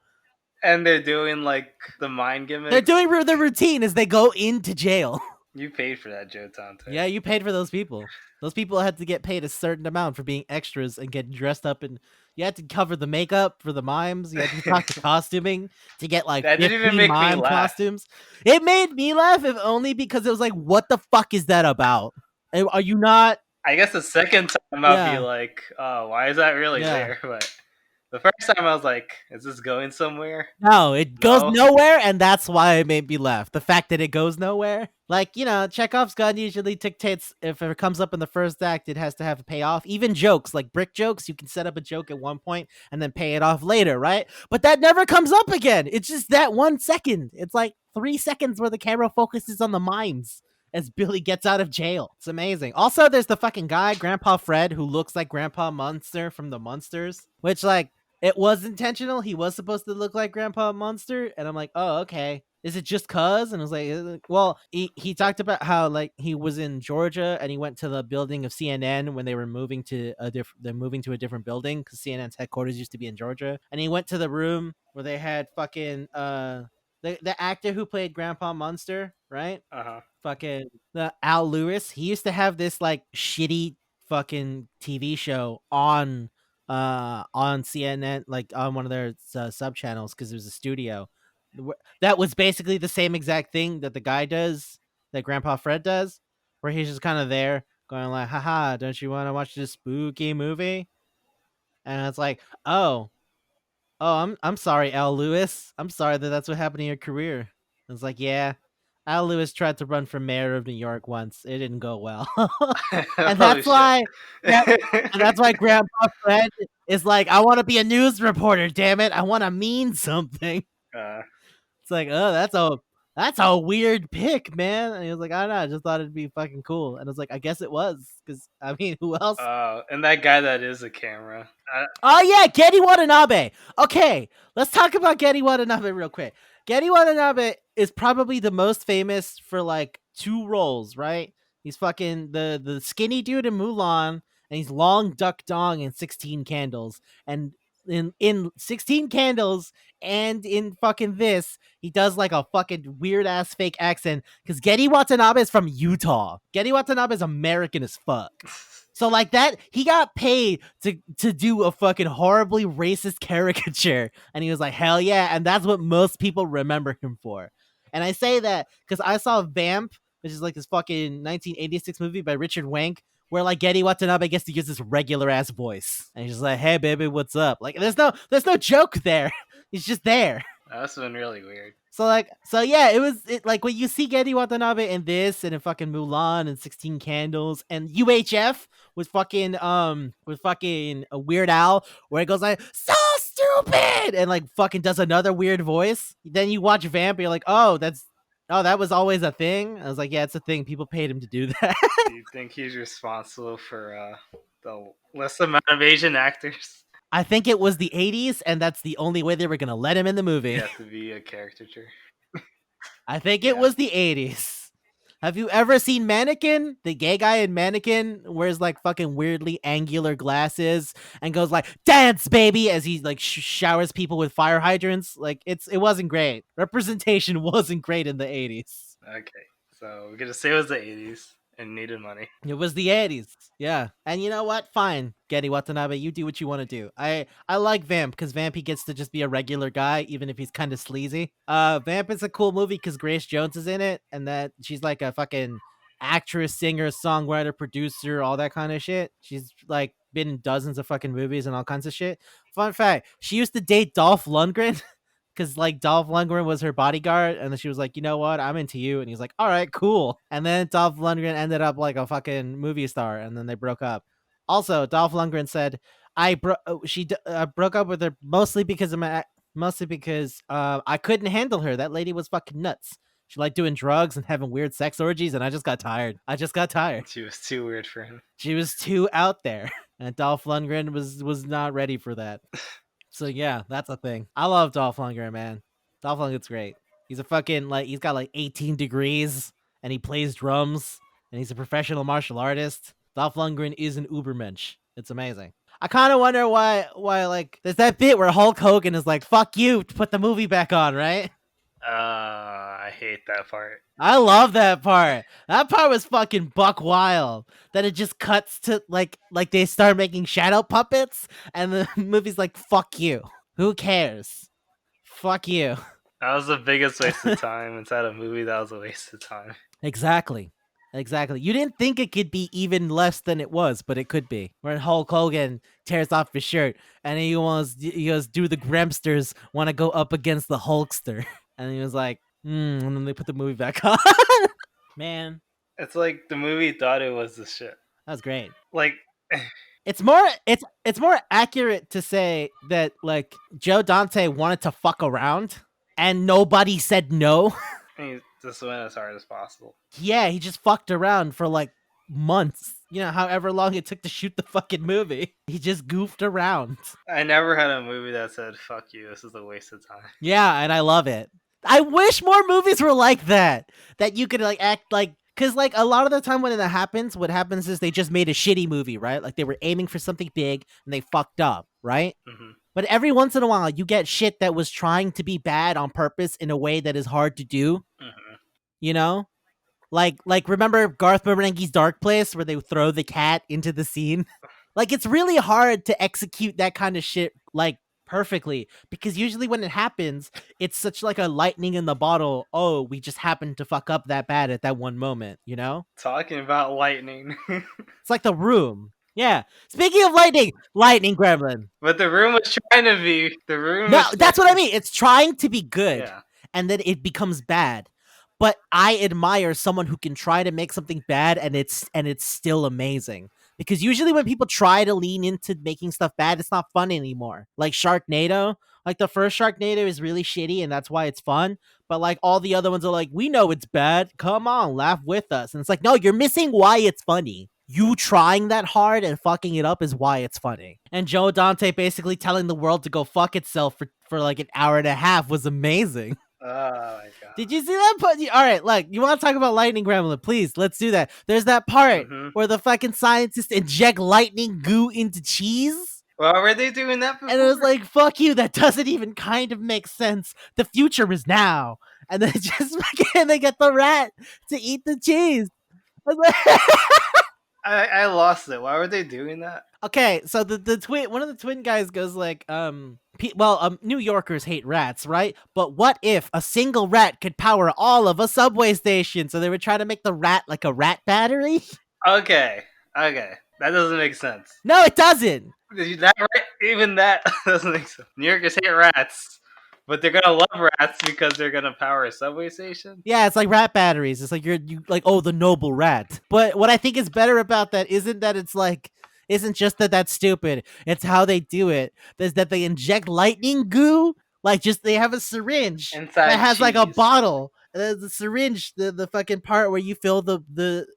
And they're doing like the mind gimmick. They're doing their routine as they go into jail. You paid for that, Joe Tante. Yeah, you paid for those people. Those people had to get paid a certain amount for being extras and getting dressed up, and you had to cover the makeup for the mimes. You had to talk the costuming to get like That didn't even 15 make me mime laugh. costumes. It made me laugh, if only because it was like, what the fuck is that about? Are you not? I guess the second time I'll be Yeah, like, oh, why is that really yeah. there? But the first time I was like, is this going somewhere? No, it goes No. nowhere, and that's why it made me laugh. The fact that it goes nowhere. Like, Chekhov's gun usually dictates if it comes up in the first act, it has to have a payoff. Even jokes, like brick jokes, you can set up a joke at one point and then pay it off later, right? But that never comes up again. It's just that 1 second. It's like 3 seconds where the camera focuses on the mimes as Billy gets out of jail. It's amazing. Also, there's the fucking guy, Grandpa Fred, who looks like Grandpa Munster from the Munsters, which, like, it was intentional. He was supposed to look like Grandpa Monster, and I'm like, oh, okay. Is it just cuz? And I was like, well, he talked about how like he was in Georgia and he went to the building of CNN when they were moving to they're moving to a different building because CNN's headquarters used to be in Georgia, and he went to the room where they had fucking the actor who played Grandpa Monster, right? Uh huh. Fucking the Al Lewis. He used to have this like shitty fucking TV show on CNN, like on one of their sub channels, because it was a studio that was basically the same exact thing that the guy does, that Grandpa Fred does, where he's just kind of there going like, haha, don't you want to watch this spooky movie? And it's like, oh, I'm sorry, Al Lewis. I'm sorry that that's what happened in your career. It's like, yeah, Al Lewis tried to run for mayor of New York once. It didn't go well, and Holy that's shit. why, yeah, and that's why Grandpa Fred is like, I want to be a news reporter. Damn it, I want to mean something. uh, It's like, oh, that's a weird pick, man. And he was like, I don't know, I just thought it'd be fucking cool. And I was like, I guess it was, because I mean, who else? and that guy that is a camera. Oh yeah, Getty Watanabe. Okay, let's talk about Getty Watanabe real quick. Getty Watanabe is probably the most famous for like two roles, right? He's fucking the skinny dude in Mulan, and he's Long Duck Dong in 16 Candles. And in 16 Candles and in fucking this, he does like a fucking weird ass fake accent because Getty Watanabe is from Utah. Getty Watanabe is American as fuck. So like that, he got paid to do a fucking horribly racist caricature, and he was like, hell yeah, and that's what most people remember him for. And I say that because I saw Vamp, which is like this fucking 1986 movie by Richard Wank, where like Getty Watanabe gets to use this regular ass voice, and he's just like, hey baby, what's up? Like there's no joke there. He's just there. That's been really weird. So yeah, it like when you see Getty Watanabe in this and in fucking Mulan and 16 Candles and UHF with fucking a Weird Al, where it goes like, so stupid, and like fucking does another weird voice. Then you watch Vamp, and you're like, that was always a thing. I was like, yeah, it's a thing. People paid him to do that. Do you think he's responsible for the less amount of Asian actors? I think it was the 80s, and that's the only way they were gonna let him in the movie. Yeah, to be a caricature. I think it Yeah. was the 80s. Have you ever seen Mannequin? The gay guy in Mannequin wears like fucking weirdly angular glasses and goes like, dance baby, as he like showers people with fire hydrants. Like it wasn't great. Representation wasn't great in the 80s. Okay, so we're gonna say it was the 80s and needed money. It was the 80s. Yeah. And you know what? Fine, Getty Watanabe, you do what you want to do. I like Vamp because Vamp, he gets to just be a regular guy, even if he's kind of sleazy. Vamp is a cool movie because Grace Jones is in it, and that she's like a fucking actress, singer, songwriter, producer, all that kind of shit. She's like been in dozens of fucking movies and all kinds of shit. Fun fact, she used to date Dolph Lundgren. Because like Dolph Lundgren was her bodyguard, and then she was like, you know what, I'm into you, and he's like, all right, cool. And then Dolph Lundgren ended up like a fucking movie star, and then they broke up. Also, Dolph Lundgren said, broke up with her mostly because I couldn't handle her. That lady was fucking nuts. She liked doing drugs and having weird sex orgies, and I just got tired. She was too weird for him. She was too out there, and Dolph Lundgren was not ready for that. So yeah, that's a thing. I love Dolph Lundgren, man. Dolph Lundgren's great. He's a fucking like he's got like 18 degrees and he plays drums and he's a professional martial artist. Dolph Lundgren is an Ubermensch. It's amazing. I kind of wonder why like there's that bit where Hulk Hogan is like, "Fuck you," to put the movie back on, right? I I hate that part. I love that part. That part was fucking buck wild. That it just cuts to like they start making shadow puppets, and the movie's like, "Fuck you. Who cares? Fuck you." That was the biggest waste of time inside a movie. That was a waste of time. Exactly. Exactly. You didn't think it could be even less than it was, but it could be. When Hulk Hogan tears off his shirt and he goes, "Do the Gremsters want to go up against the Hulkster?" And he was like, and then they put the movie back on. Man, It's like the movie thought it was the shit. that was great. Like, It's more accurate to say that like Joe Dante wanted to fuck around and nobody said no. he just went as hard as possible. Yeah, he just fucked around for like months. You know, however long it took to shoot the fucking movie. He just goofed around. I never had a movie that said "fuck you." This is a waste of time. Yeah, and I love it. I wish more movies were like that. That you could like act like, because like a lot of the time when that happens, what happens is they just made a shitty movie, right? Like they were aiming for something big and they fucked up, right? Mm-hmm. But every once in a while, you get shit that was trying to be bad on purpose in a way that is hard to do. Mm-hmm. You know, like remember Garth Marenghi's Dark Place where they throw the cat into the scene? Like it's really hard to execute that kind of shit like perfectly because usually when it happens, it's such like a lightning in the bottle. Oh, we just happened to fuck up that bad at that one moment, you know? Talking about lightning. It's like The Room. Yeah. Speaking of lightning gremlin. But the room was trying to be. The room. No, Was that's what I mean. It's trying to be good Yeah. and then it becomes bad. But I admire someone who can try to make something bad and it's still amazing. Because usually when people try to lean into making stuff bad, it's not fun anymore. Like Sharknado, like the first Sharknado is really shitty and that's why it's fun. But like all the other ones are like, we know it's bad. Come on, laugh with us. And it's like, no, you're missing why it's funny. You trying that hard and fucking it up is why it's funny. And Joe Dante basically telling the world to go fuck itself for like an hour and a half was amazing. Oh my god. Did you see that? All right, look, you want to talk about Lightning Gremlin? Please, let's do that. There's that part where the fucking scientists inject lightning goo into cheese. Well, were they doing that before? And it was like, fuck you, that doesn't even kind of make sense. The future is now. And then just fucking, they get the rat to eat the cheese. I was like, I lost it. Why were they doing that? okay, so the twin, one of the twin guys goes like, New Yorkers hate rats, right? But what if a single rat could power all of a subway station? So they would try to make the rat like a rat battery. Okay. That doesn't make sense. No, it doesn't. That right? Even that doesn't make sense. New Yorkers hate rats, but they're gonna love rats because they're gonna power a subway station. Yeah, it's like rat batteries. It's like you like, oh, the noble rat. But what I think is better about that isn't that it's like, isn't just that that's stupid. It's how they do it. There's that they inject lightning goo. Like just they have a syringe Inside that has like a cheese. bottle. The syringe, the fucking part where you fill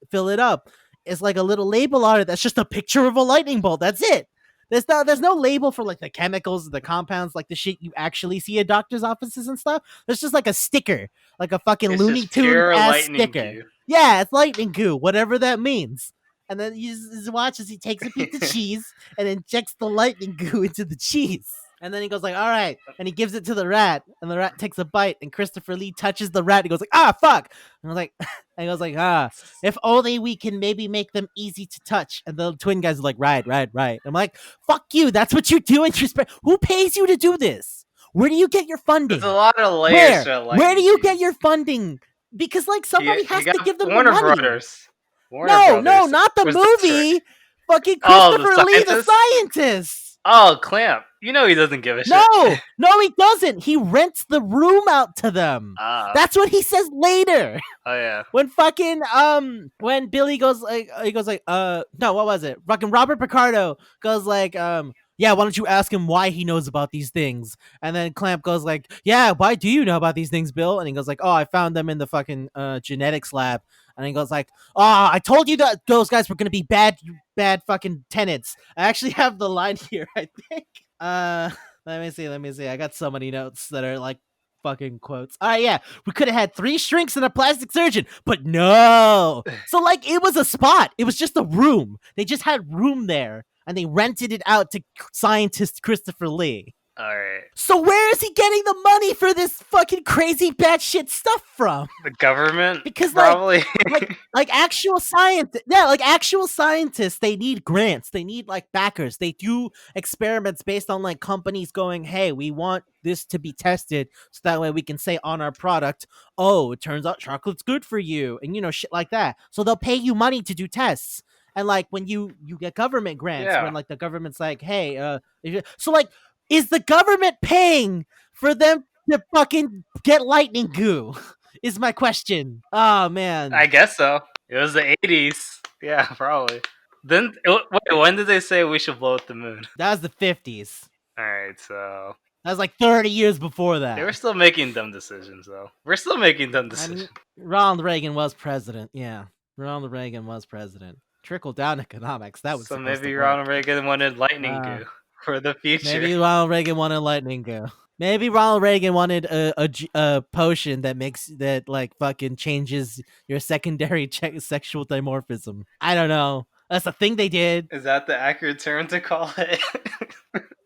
fill it up. It's like a little label on it that's just a picture of a lightning bolt. That's it. There's no label for like the chemicals, the compounds, like the shit you actually see at doctors' offices and stuff. There's just like a sticker, like a fucking It's Looney just Tune pure ass lightning sticker. goo. Yeah, it's lightning goo, whatever that means. And then you just watch as he takes a piece of cheese and injects the lightning goo into the cheese. And then he goes like, all right. And he gives it to the rat. And the rat takes a bite. And Christopher Lee touches the rat. And he goes like, ah, fuck. And I was like, and he goes like, if only we can maybe make them easy to touch. And the twin guys are like, right. I'm like, fuck you. That's what you do in your spare. Who pays you to do this? Where do you get your funding? There's a lot of layers. Where do you get your funding? Because like somebody has to give them Warner the money. Brothers. No, not the movie. Fucking Christopher Lee, the scientist. Oh, Clamp. You know he doesn't give a shit. No, he doesn't. He rents the room out to them. That's what he says later. Oh yeah. When fucking when Billy goes like no, what was it? Fucking Robert Picardo goes like yeah, why don't you ask him why he knows about these things? And then Clamp goes like, yeah, why do you know about these things, Bill? And he goes like, oh, I found them in the fucking genetics lab. And he goes like, oh, I told you that those guys were gonna be bad fucking tenants. I actually have the line here, I think. Let me see. I got so many notes that are like fucking quotes. All right, yeah. We could have had 3 shrinks and a plastic surgeon, but no. So like it was a spot. It was just a room. They just had room there and they rented it out to scientist Christopher Lee. All right. So where is he getting the money for this fucking crazy batshit stuff from? The government, Because probably. like actual scientists, yeah, like actual scientists, they need grants, they need like backers, they do experiments based on like companies going, hey, we want this to be tested so that way we can say on our product, oh, it turns out chocolate's good for you, and shit like that. So they'll pay you money to do tests. And like when you get government grants, Yeah. when like the government's like, hey, so like, is the government paying for them to fucking get lightning goo? Is my question. Oh man, I guess so. It was the 80s. Yeah, probably. Then wait, when did they say we should blow up the moon? that was the 50s. All right, so That was like 30 years before they were that. still making dumb decisions, though. We're still making dumb I decisions. mean, Ronald Reagan was president. Yeah, Ronald Reagan was president. Trickle down economics. That was So supposed to maybe work. Ronald Reagan wanted lightning Uh, goo for the future. maybe Ronald Reagan wanted lightning go. Maybe Ronald Reagan wanted a potion that makes that like fucking changes your secondary sexual dimorphism. I don't know. That's the thing they did. Is that the accurate term to call it?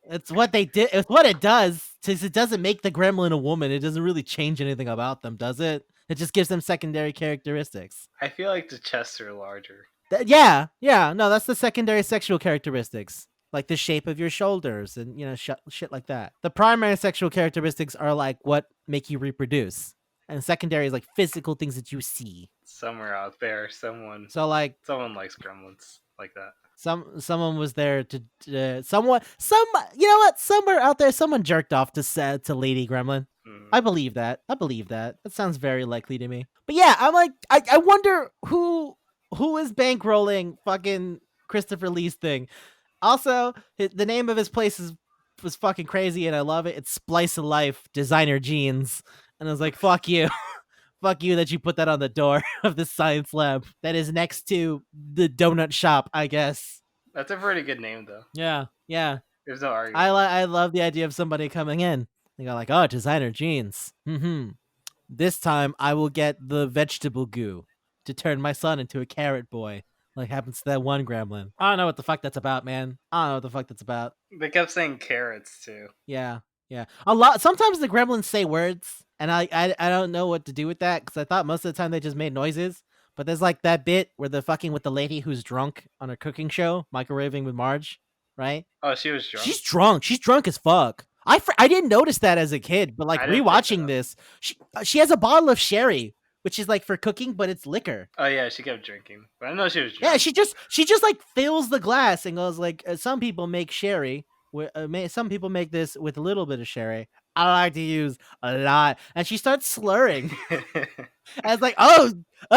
It's what they did. It's what it does. Since it doesn't make the gremlin a woman, it doesn't really change anything about them, does it? It just gives them secondary characteristics. I feel like the chests are larger. Yeah. No, that's the secondary sexual characteristics, like the shape of your shoulders and shit like that. The primary sexual characteristics are like what make you reproduce, and secondary is like physical things that you see. Somewhere out there, someone So like likes gremlins like that. someone was there to someone some you know what somewhere out there someone jerked off to Lady Gremlin. I believe that. That sounds very likely to me. But yeah, I'm like, I wonder who is bankrolling fucking Christopher Lee's thing. Also, the name of his place was fucking crazy, and I love it. It's Splice of Life Designer Jeans, and I was like, fuck you. Fuck you that you put that on the door of the science lab that is next to the donut shop, I guess. That's a pretty good name, though. Yeah. There's no argument. I love the idea of somebody coming in. They go like, oh, designer jeans. This time I will get the vegetable goo to turn my son into a carrot boy, like happens to that one gremlin. I don't know what the fuck that's about, man. I don't know what the fuck that's about. They kept saying carrots too. Yeah. A lot. Sometimes the gremlins say words, and I don't know what to do with that because I thought most of the time they just made noises. But there's like that bit where they're fucking with the lady who's drunk on a cooking show, microwaving with Marge, right? Oh, she was drunk. She's drunk. She's drunk as fuck. I didn't notice that as a kid, but like I didn't pick that rewatching up. this, she has a bottle of sherry, which is like for cooking, but it's liquor. Oh yeah, she kept drinking. But I know she was drunk. Yeah, she just like fills the glass and goes like, some people make sherry. Some people make this with a little bit of sherry. I like to use a lot, and she starts slurring. I was like, oh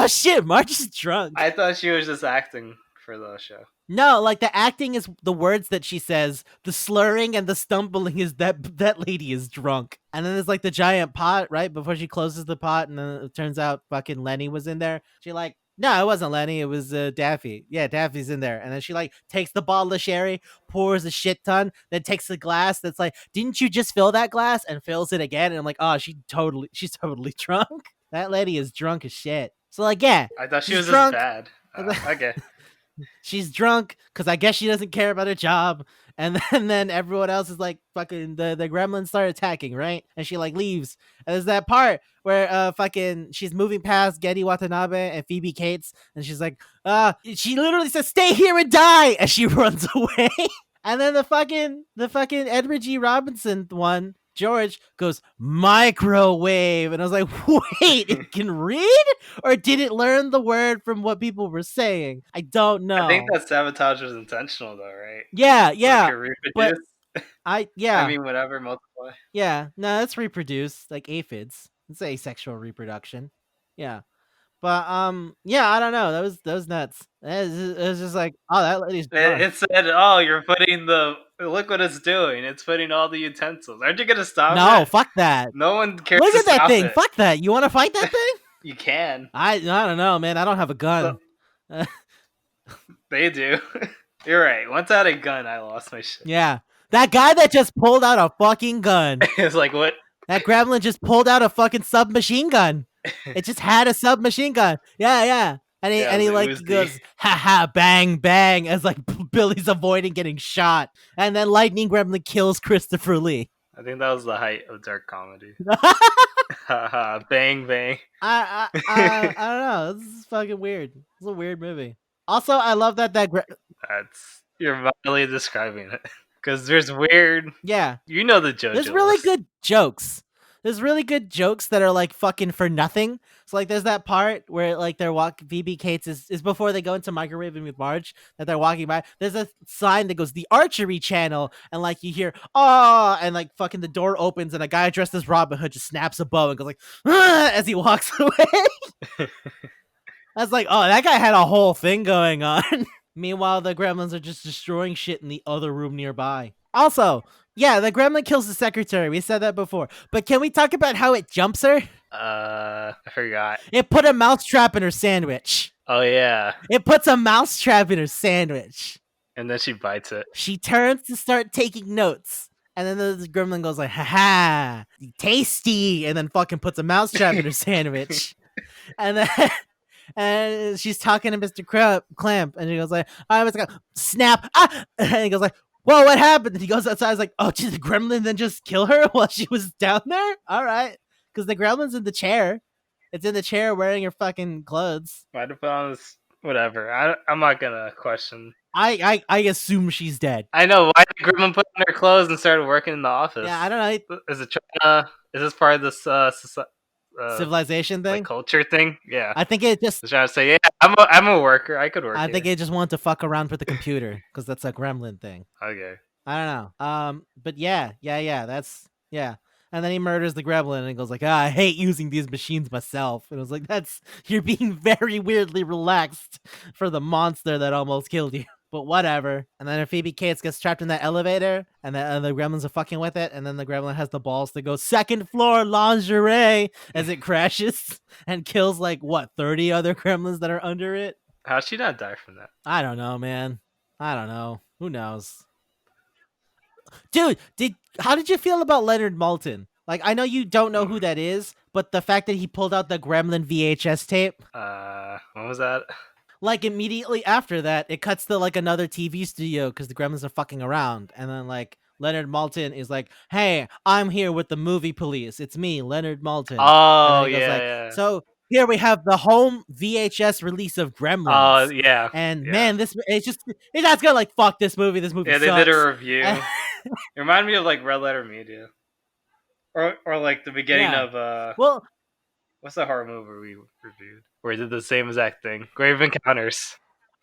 shit, Marge is drunk. I thought she was just acting for the show. No, like the acting is the words that she says. The slurring and the stumbling is that lady is drunk. And then there's like the giant pot right before she closes the pot, and then it turns out fucking Lenny was in there. She like, no, it wasn't Lenny. It was Daffy. Yeah, Daffy's in there. And then she like takes the bottle of sherry, pours a shit ton, then takes the glass that's like, didn't you just fill that glass? And fills it again. And I'm like, oh, she's totally drunk. That lady is drunk as shit. So like, yeah, I thought she she's was drunk. just bad. Okay. She's drunk because I guess she doesn't care about her job. And then everyone else is like fucking the gremlins start attacking, right? And she like leaves. And there's that part where fucking she's moving past Getty Watanabe and Phoebe Cates, and she's like, she literally says, "Stay here and die," as she runs away. And then the fucking Edward G. Robinson one, George, goes microwave, and I was like, wait, it can read, or did it learn the word from what people were saying? I don't know. I think that sabotage was intentional, though, right? Yeah, So but I mean, whatever, multiply. Yeah, no, it's reproduce, like aphids. It's asexual reproduction. Yeah. But yeah, I don't know. That was nuts. It was just like, oh, that lady's drunk. It said, "Oh, you're putting look what it's doing. It's putting all the utensils. Aren't you gonna stop it?" No, fuck that. No one cares. Look to at that stop thing. it. Fuck that. You want to fight that thing? You can. I don't know, man. I don't have a gun. They do. You're right. Once I had a gun, I lost my shit. Yeah. That guy that just pulled out a fucking gun. It's like, what? That gremlin just pulled out a fucking submachine gun. It just had a submachine gun. Yeah. And he like goes, ha ha, bang, bang, as like Billy's avoiding getting shot. And then Lightning Gremlin kills Christopher Lee. I think that was the height of dark comedy. Haha, bang bang. I don't know. This is fucking weird. It's a weird movie. Also, I love That's you're mildly describing it because there's weird. yeah. You know the There's JoJo really list. good jokes. There's really good jokes that are like fucking for nothing. So like there's that part where like they're VB Cates is before they go into microwaving with Marge that they're walking by. There's a sign that goes the archery channel and like you hear oh and like fucking the door opens and a guy dressed as Robin Hood just snaps a bow and goes like as he walks away. I was like, oh, that guy had a whole thing going on. Meanwhile, the gremlins are just destroying shit in the other room nearby. Also, yeah, the gremlin kills the secretary. We said that before. But can we talk about how it jumps her? I forgot. It put a mousetrap in her sandwich. Oh yeah, It puts a mousetrap in her sandwich. and then she bites it. She turns to start taking notes. And then the gremlin goes like, haha, tasty. And then fucking puts a mousetrap in her sandwich. And then and she's talking to Mr. Clamp, and she goes like, "I was like, snap!" Ah! And he goes like, "Whoa, what happened?" And he goes outside. I was like, "Oh, did the gremlin then just kill her while she was down there?" All right, because the gremlin's in the chair. It's in the chair wearing her fucking clothes. Might have put on this. Whatever. I'm not gonna question. I assume she's dead. I know why did Gremlin put on her clothes and started working in the office. Yeah, I don't know. Is it trying to? Is this part of this Civilization thing, like culture thing? Yeah. I think it just. Just trying to say, yeah, I'm a worker. I could work. I here. think it just wanted to fuck around with the computer because that's a gremlin thing. Okay. I don't know. But yeah, that's yeah. And then he murders the gremlin and he goes like, I hate using these machines myself. And I was like, you're being very weirdly relaxed for the monster that almost killed you. But whatever. And then Phoebe Cates gets trapped in that elevator and the gremlins are fucking with it. And then the gremlin has the balls to go second floor lingerie as it crashes and kills like what, 30 other gremlins that are under it? How'd she not die from that? I don't know, man. I don't know. Who knows? Dude, how did you feel about Leonard Maltin? Like, I know you don't know who that is, but the fact that he pulled out the Gremlin VHS tape, When was that? like immediately after that, it cuts to like another TV studio because the Gremlins are fucking around, and then like Leonard Maltin is like, "Hey, I'm here with the movie police. It's me, Leonard Maltin." Oh and then he goes yeah, like, yeah. "So here we have the home VHS release of Gremlins." Oh yeah. And yeah. man, it's not gonna like fuck this movie. This movie Yeah, they sucks. did a review. It reminded me of like Red Letter Media, or like the beginning Yeah. of Well, what's the horror movie we reviewed where he did the same exact thing? Grave Encounters.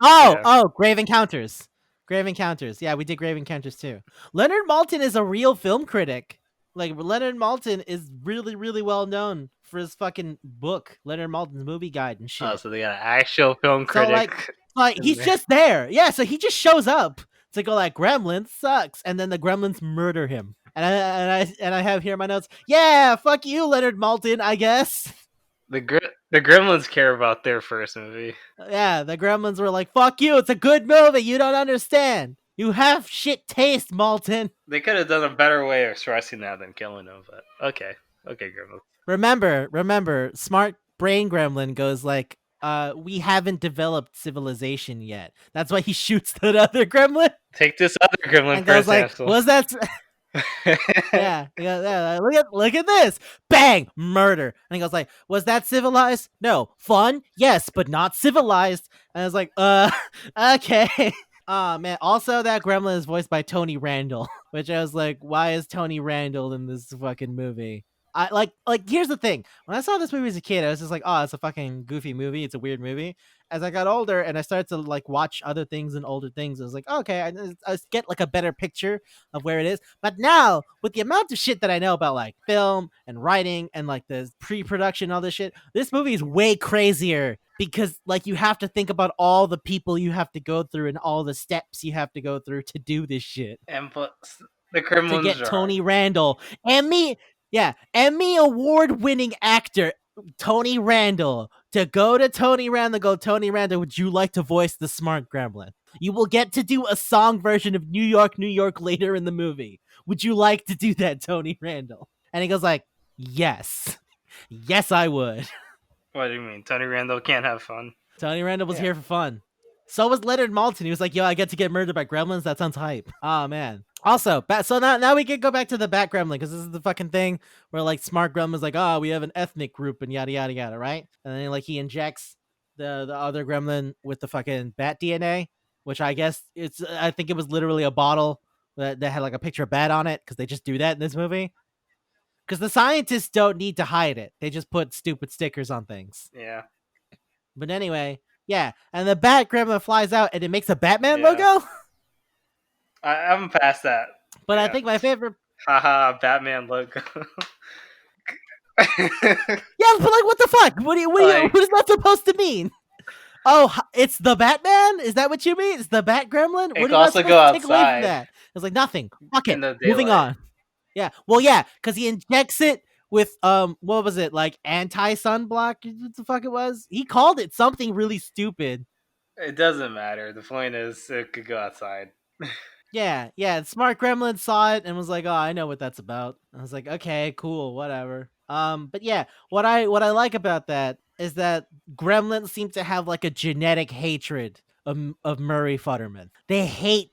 oh, Yeah. Grave Encounters. Grave Encounters. Yeah, we did Grave Encounters too. Leonard Maltin is a real film critic. Like Leonard Maltin is really, really well known for his fucking book, Leonard Maltin's Movie Guide and shit. Oh, so they got an actual film So critic. like he's just there. Yeah, so he just shows up to go like Gremlins sucks, and then the Gremlins murder him. And I have here in my notes. Yeah, fuck you, Leonard Maltin. I guess. The Gremlins care about their first movie. Yeah, the Gremlins were like, "Fuck you! It's a good movie. You don't understand. You have shit taste, Maltin." They could have done a better way of stressing that than killing him, but okay, Gremlins. Remember, smart brain Gremlin goes like, we haven't developed civilization yet. That's why he shoots that other Gremlin Take this other Gremlin and for goes like, example. "Was that?" Yeah, look at this, bang, murder. And he goes like, "Was that civilized? No. Fun? Yes, but not civilized." And I was like, okay. Oh man, also that gremlin is voiced by Tony Randall, which I was like, why is Tony Randall in this fucking movie? I like here's the thing. When I saw this movie as a kid, I was just like, oh, it's a fucking goofy movie. It's a weird movie. As I got older and I started to like watch other things and older things, I was like, oh, okay, I get like a better picture of where it is. But now, with the amount of shit that I know about like film and writing and like the pre-production, all this shit, this movie is way crazier because like you have to think about all the people you have to go through and all the steps you have to go through to do this shit. And plus, the Gremlins To get are Tony Randall, Emmy award-winning actor Tony Randall, to go to Tony Randall, Tony Randall, would you like to voice the smart gremlin? You will get to do a song version of New York, New York later in the movie. Would you like to do that, Tony Randall? And he goes like, yes. Yes, I would. What do you mean? Tony Randall can't have fun? Tony Randall was here for fun. So was Leonard Maltin. He was like, "Yo, I get to get murdered by gremlins. That sounds hype." Oh man. Also, so now we can go back to the Bat Gremlin because this is the fucking thing where like smart gremlin's like, "Oh, we have an ethnic group and yada yada yada," right? And then like he injects the other gremlin with the fucking bat DNA, which I guess I think it was literally a bottle that had like a picture of bat on it because they just do that in this movie. Because the scientists don't need to hide it; they just put stupid stickers on things. Yeah. But anyway, yeah, and the Bat Gremlin flies out and it makes a Batman Yeah. logo. I'm past that. But I Yeah. think my favorite, Haha, Batman logo. yeah, but like, what the fuck? Like- what is that supposed to mean? Oh, it's the Batman? Is that what you mean? It's the Bat Gremlin? It What can am I also supposed go to take away from outside that? It's like nothing. Fuck it. in the Moving daylight. on. Yeah. Well, yeah, because he injects it with what was it, like anti sunblock? What the fuck it was? He called it something really stupid. It doesn't matter. The point is, it could go outside. Yeah, yeah. Smart Gremlin saw it and was like, "Oh, I know what that's about." I was like, "Okay, cool, whatever." But yeah, what I like about that is that Gremlins seem to have like a genetic hatred of Murray Futterman. They hate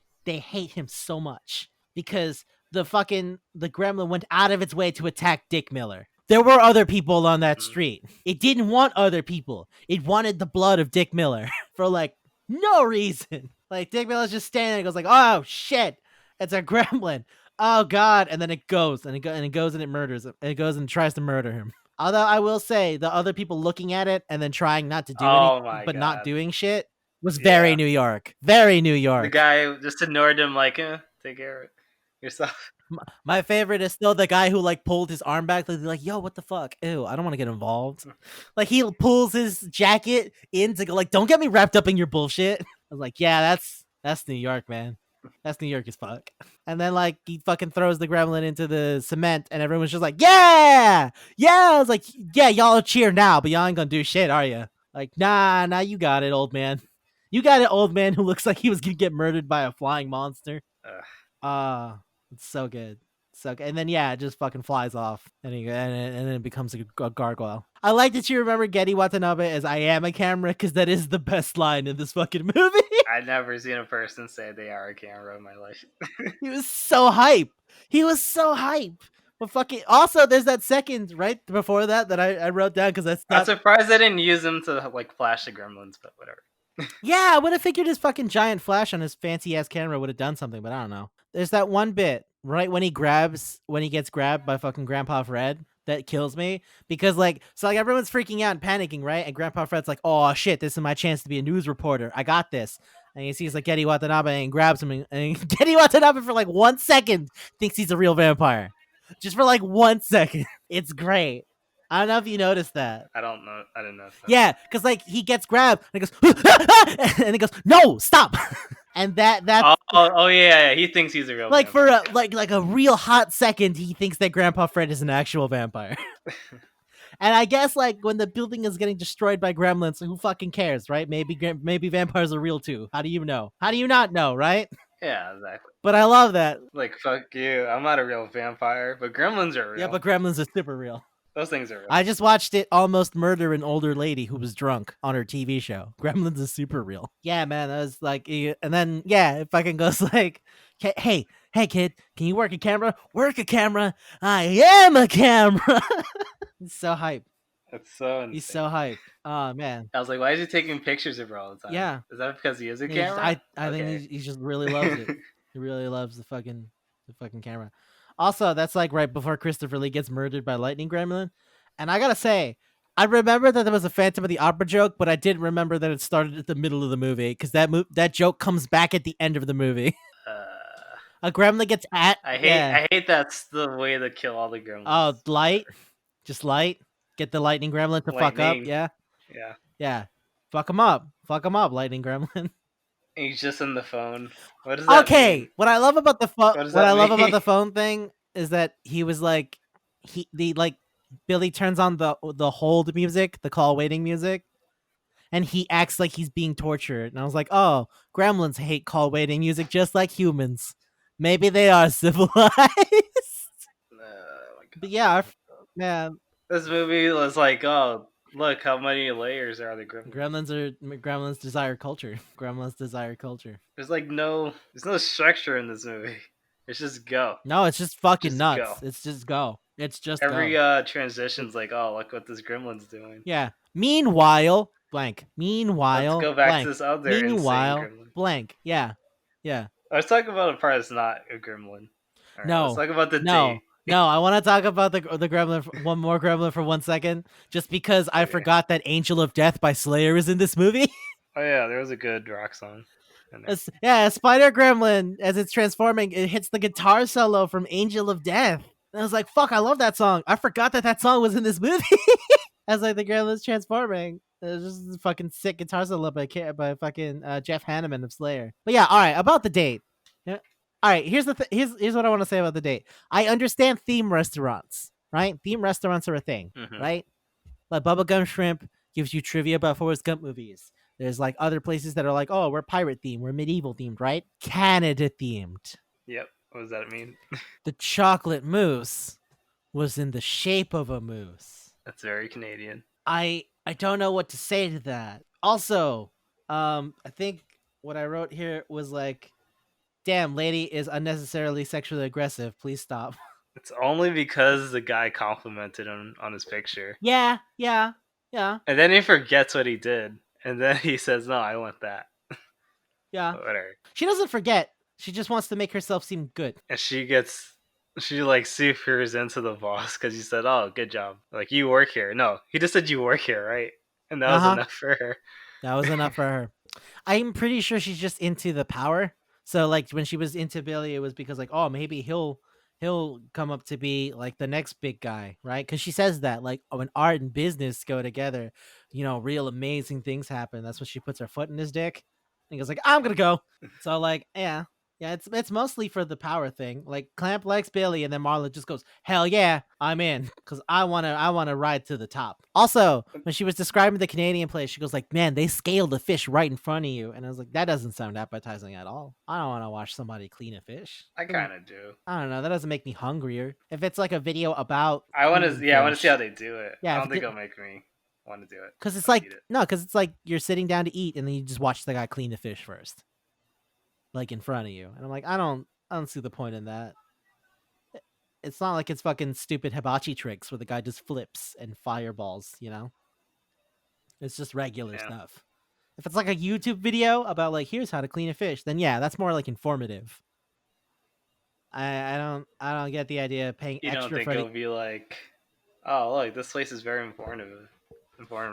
him so much because the Gremlin went out of its way to attack Dick Miller. There were other people on that street. It didn't want other people. It wanted the blood of Dick Miller for like no reason. Like Dick Miller's just standing there and goes like, "Oh shit, it's a gremlin. Oh god," and then it goes and it goes and it murders him. And it goes and tries to murder him. Although I will say the other people looking at it and then trying not to do Oh anything my but not God. doing shit was very Yeah. New York. Very New The York. guy just ignored him, like, take care of it yourself. My favorite is still the guy who like pulled his arm back, like, "Yo, what the fuck? Ew, I don't want to get involved." Like he pulls his jacket in to go like, "Don't get me wrapped up in your bullshit." I was like, "Yeah, that's New York, man. That's New York as fuck." And then like he fucking throws the gremlin into the cement, and everyone's just like, "Yeah, yeah." I was like, "Yeah, y'all cheer now, but y'all ain't gonna do shit, are you?" Like, nah, you got it, old man. You got it, old man who looks like he was gonna get murdered by a flying monster. Ugh. It's so good. So and then yeah, it just fucking flies off and then it becomes a gargoyle. I like that you remember Getty Watanabe as "I am a camera" because that is the best line in this fucking movie. I've never seen a person say they are a camera in my life. He was so hype. But fucking also, there's that second right before that I wrote down because that's I'm not. surprised they didn't use him to like flash the gremlins, but whatever. Yeah, I would have figured his fucking giant flash on his fancy ass camera would have done something, but I don't know. There's that one bit right when he gets grabbed by fucking Grandpa Fred that kills me because like everyone's freaking out and panicking, right? And Grandpa Fred's like, "Oh shit, this is my chance to be a news reporter. I got this." And he sees like Getty Watanabe and grabs him, and Getty Watanabe for like 1 second thinks he's a real vampire, just for like 1 second. It's great. I don't know if you noticed that. I don't know. I didn't know. Yeah, because like he gets grabbed and he goes, and he goes, "No, stop!" And that's Oh yeah, he thinks he's a real like vampire. for like a real hot second, he thinks that Grandpa Fred is an actual vampire. And I guess like when the building is getting destroyed by gremlins, who fucking cares, right? Maybe vampires are real too. How do you know? How do you not know, right? Yeah, exactly. But I love that. Like fuck you, I'm not a real vampire, but gremlins are real. Yeah, but gremlins are super real. Those things are real. I just watched it almost murder an older lady who was drunk on her TV show. Gremlins is super real. Yeah, man, that was like, and then yeah, it fucking goes like, hey kid, can you work a camera? Work a camera. I am a camera. He's so hype. That's so insane. He's so hype. Oh man. I was like, why is he taking pictures of her all the time? Yeah. Is that because he is a He's just- camera? I think he just really loves it. He really loves the fucking camera. Also, that's like right before Christopher Lee gets murdered by Lightning Gremlin. And I gotta say, I remember that there was a Phantom of the Opera joke, but I didn't remember that it started at the middle of the movie because that joke comes back at the end of the movie. A gremlin gets at. I hate that's the way to kill all the gremlins. Oh, light, just light. Get the lightning gremlin to fuck up. Yeah. Fuck him up, lightning gremlin. He's just on the phone. What does that mean? What I love about the phone, What does what that I love mean? about the phone thing is that he was like, Billy turns on the hold music, the call waiting music, and he acts like he's being tortured. And I was like, oh, gremlins hate call waiting music just like humans. Maybe they are civilized. Oh my God. But yeah, man. This movie was like, oh, Look how many layers are the Gremlins. Gremlins desire culture. Gremlins desire culture. There's no structure in this movie. It's just go, No, it's just fucking just go. nuts. It's just go. It's just Every go. transition's like, oh, look what this Gremlin's doing. Yeah. Meanwhile, blank. Let's Meanwhile, go back to blank. this other insane Meanwhile, Gremlin. blank. Yeah. Yeah. Let's talk about a part that's not a Gremlin. All right, let's No. talk about the date. No. No, I want to talk about the gremlin, one more gremlin for 1 second, just because I Okay. forgot that "Angel of Death" by Slayer is in this movie. Oh yeah, there was a good rock song. In there. Yeah, Spider Gremlin, as it's transforming, it hits the guitar solo from "Angel of Death." And I was like, "Fuck, I love that song." I forgot that song was in this movie. As like the gremlin's transforming. It was just a fucking sick guitar solo by fucking Jeff Hanneman of Slayer. But yeah, all right, about the date. Yeah. All right, here's what I want to say about the date. I understand theme restaurants, right? Theme restaurants are a thing, Mm-hmm. right? Like Bubblegum Shrimp gives you trivia about Forrest Gump movies. There's like other places that are like, oh, we're pirate themed, we're medieval themed, right? Canada themed. Yep. What does that mean? The chocolate mousse was in the shape of a moose. That's very Canadian. I don't know what to say to that. Also, I think what I wrote here was like, damn, lady is unnecessarily sexually aggressive. Please stop. It's only because the guy complimented him on his picture. Yeah. And then he forgets what he did. And then he says, no, I want that. Whatever. She doesn't forget. She just wants to make herself seem good. And she like supers into the boss because he said, oh, good job. Like, you work here. No, he just said you work here, right? And that was enough for her. That was enough for her. I'm pretty sure she's just into the power. So like when she was into Billy, it was because like, oh, maybe he'll come up to be like the next big guy, right? Because she says that like, oh, when art and business go together, real amazing things happen. That's when she puts her foot in his dick and goes like, I'm gonna go. So like, yeah, it's mostly for the power thing. Like Clamp likes Billy, and then Marla just goes, hell yeah, I'm in, because I wanna ride to the top. Also, when she was describing the Canadian place, she goes like, man, they scaled the fish right in front of you, and I was like, that doesn't sound appetizing at all. I don't want to watch somebody clean a fish. I kind of do. I don't know. That doesn't make me hungrier. If it's like a video about, I want to see how they do it. Yeah, I don't think it'll make me want to do it. Because it's like because it's like you're sitting down to eat, and then you just watch the guy clean the fish first, like in front of you, and I'm like, I don't see the point in that. It's not like it's fucking stupid hibachi tricks where the guy just flips and fireballs, It's just regular stuff. If it's like a YouTube video about like, here's how to clean a fish, then yeah, that's more like informative. I don't get the idea of paying extra. You don't think it'll be like, oh look, this place is very informative.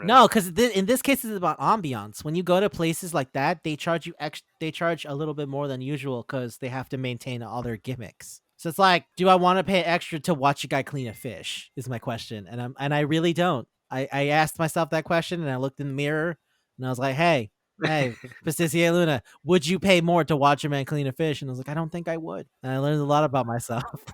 No, because in this case it's about ambiance. When you go to places like that, they charge you they charge a little bit more than usual because they have to maintain all their gimmicks. So it's like, do I want to pay extra to watch a guy clean a fish? Is my question, and I really don't. I asked myself that question, and I looked in the mirror, and I was like, hey, Pasticia Luna, would you pay more to watch a man clean a fish? And I was like, I don't think I would. And I learned a lot about myself.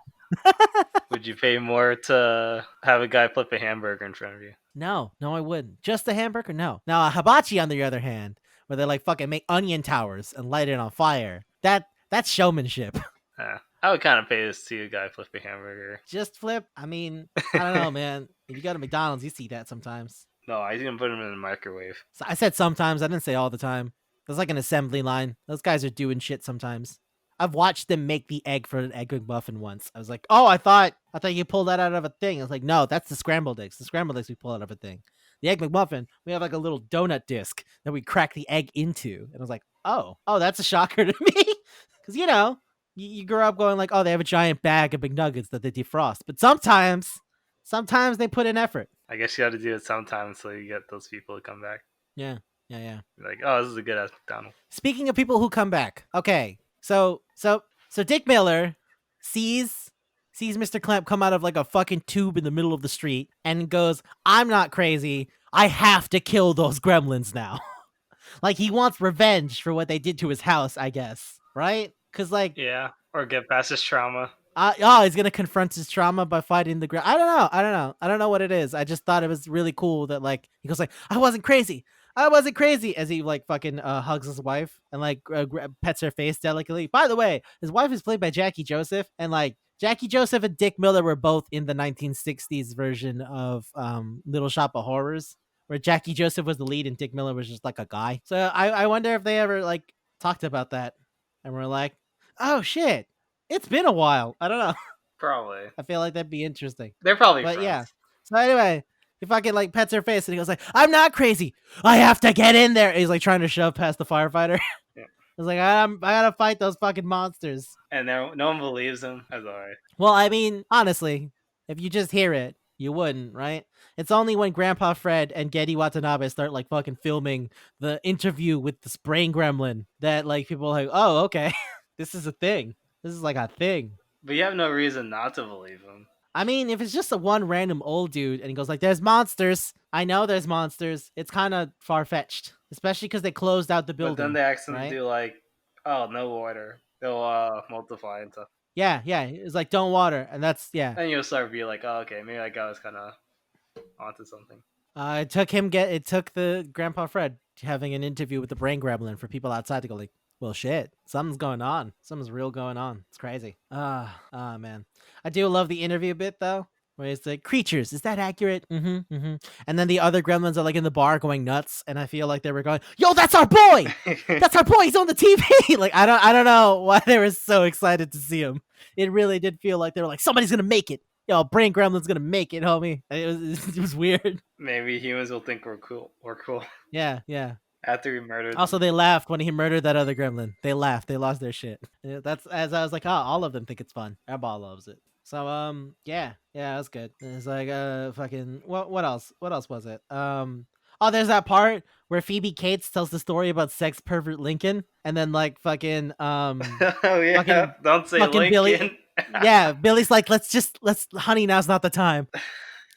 Would you pay more to have a guy flip a hamburger in front of you? No, I wouldn't. Just a hamburger? No. Now a hibachi, on the other hand, where they like fucking make onion towers and light it on fire. That's showmanship. I would kind of pay to see a guy flip a hamburger. Just flip? I mean, I don't know, man. If you go to McDonald's, you see that sometimes. No, I didn't put him in the microwave. So I said sometimes. I didn't say all the time. There's like an assembly line. Those guys are doing shit sometimes. I've watched them make the egg for an egg McMuffin once. I was like, oh, I thought you pulled that out of a thing. I was like, no, that's the scrambled eggs. The scrambled eggs we pull out of a thing. The egg McMuffin, we have like a little donut disc that we crack the egg into. And I was like, oh, that's a shocker to me. Because, you grow up going like, oh, they have a giant bag of McNuggets that they defrost. But sometimes they put in effort. I guess you have to do it sometimes so you get those people to come back. Yeah. Like, oh, this is a good ass McDonald's. Speaking of people who come back, okay. So Dick Miller sees Mr. Clamp come out of like a fucking tube in the middle of the street and goes, I'm not crazy. I have to kill those gremlins now. Like he wants revenge for what they did to his house, I guess. Right? Because like, yeah, or get past his trauma. He's gonna confront his trauma by fighting the I don't know what it is. I just thought it was really cool that like he goes like, I wasn't crazy, as he like fucking hugs his wife and like pets her face delicately. By the way, his wife is played by Jackie Joseph, and like Jackie Joseph and Dick Miller were both in the 1960s version of Little Shop of Horrors, where Jackie Joseph was the lead and Dick Miller was just like a guy. So I wonder if they ever like talked about that and we're like, oh shit, it's been a while. I don't know. Probably. I feel like that'd be interesting. They're probably But yeah. friends. So anyway, he fucking like pets her face and he goes like, I'm not crazy. I have to get in there. And he's like trying to shove past the firefighter. Yeah. It's like I gotta fight those fucking monsters. And no one believes him. That's alright. Well, I mean, honestly, if you just hear it, you wouldn't, right? It's only when Grandpa Fred and Getty Watanabe start like fucking filming the interview with the spraying gremlin that like people are like, oh, okay, this is a thing. This is like a thing. But you have no reason not to believe him. I mean, if it's just a one random old dude and he goes like, "There's monsters," I know there's monsters. It's kind of far fetched, especially because they closed out the building. But then they ask him right? to do like, oh, no water. They'll multiply and stuff. Yeah, it's like don't water, and that's yeah. And you'll start to be like, oh, okay, maybe that guy was kind of onto something. It took the Grandpa Fred having an interview with the brain gremlin for people outside to go like, well, shit, something's going on. Something's real going on. It's crazy. Man. I do love the interview bit though, where it's like, creatures, is that accurate? And then the other gremlins are like in the bar going nuts, and I feel like they were going, yo, that's our boy! That's our boy! He's on the TV! Like, I don't know why they were so excited to see him. It really did feel like they were like, somebody's gonna make it. Yo, Brain Gremlin's gonna make it, homie. It was weird. Maybe humans will think we're cool. Yeah. After we murdered Also, them. they laughed when he murdered that other gremlin. They laughed. They lost their shit. That's as I was like, oh, all of them think it's fun. Airball loves it. So, yeah, that's good. It's like, fucking, what else? What else was it? Oh, there's that part where Phoebe Cates tells the story about sex pervert Lincoln, and then like fucking, Oh yeah, fucking, don't say fucking Lincoln. Billy. Yeah, Billy's like, let's, honey, now's not the time.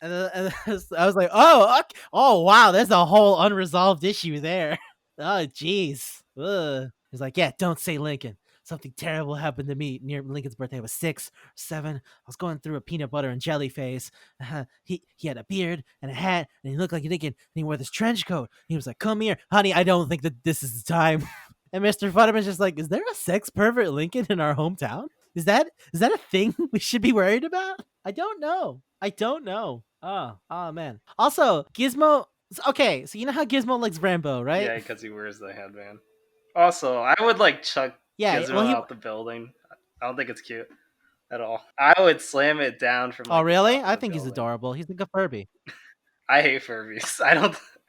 And I was like, oh, okay. Oh, wow, there's a whole unresolved issue there. Oh, jeez. He's like, yeah, don't say Lincoln. Something terrible happened to me near Lincoln's birthday. I was 6 or 7. I was going through a peanut butter and jelly phase. He had a beard and a hat, and he looked like a Lincoln, and he wore this trench coat. He was like, come here, honey, I don't think that this is the time. And Mr. Futterman's just like, is there a sex pervert Lincoln in our hometown? Is that a thing we should be worried about? I don't know. Oh man. Also, Gizmo. Okay, so you know how Gizmo likes Rambo, right? Yeah, because he wears the headband. Also, I would like chuck Gizmo out the building. I don't think it's cute at all. I would slam it down from. Oh really? I think he's adorable. He's like a Furby. I hate Furbies. I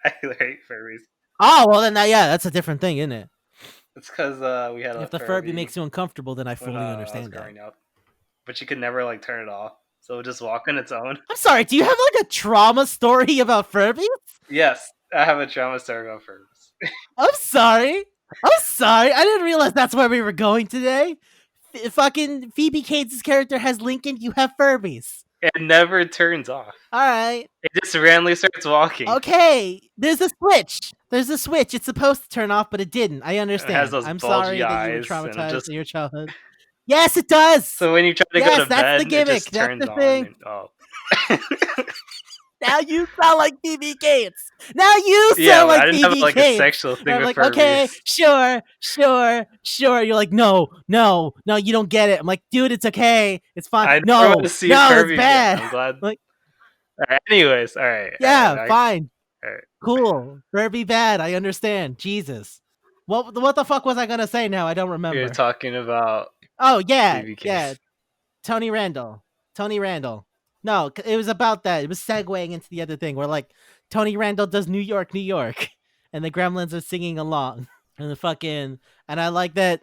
hate Furbies. Oh well, then that's a different thing, isn't it? It's because we had. If the Furby makes you uncomfortable, then I fully understand that. Up. But you could never like turn it off. So it just walk on its own. I'm sorry, do you have like a trauma story about Furbies? Yes, I have a trauma story about Furbies. I'm sorry. I didn't realize that's where we were going today. Fucking Phoebe Cates' character has Lincoln, you have Furbies. It never turns off. Alright. It just randomly starts walking. Okay, there's a switch. It's supposed to turn off, but it didn't. I understand. It has those I'm sorry that you were eyes traumatized in your childhood. Yes, it does. So when you try to go to bed, that's the gimmick. It just turns that's the thing. On. Now you sound like Phoebe Cates. I didn't have like a sexual thing with like, Furbies. Okay, sure. You're like, no, you don't get it. I'm like, dude, it's okay. It's fine. It's bad. I'm glad. Like, all right, anyways, all right. Yeah, fine. All right. Cool. Furby bad. I understand. Jesus. What the fuck was I gonna say now? I don't remember. You're talking about. Oh yeah. Tony Randall. No, it was about that. It was segueing into the other thing where like Tony Randall does New York, and the Gremlins are singing along. And I like that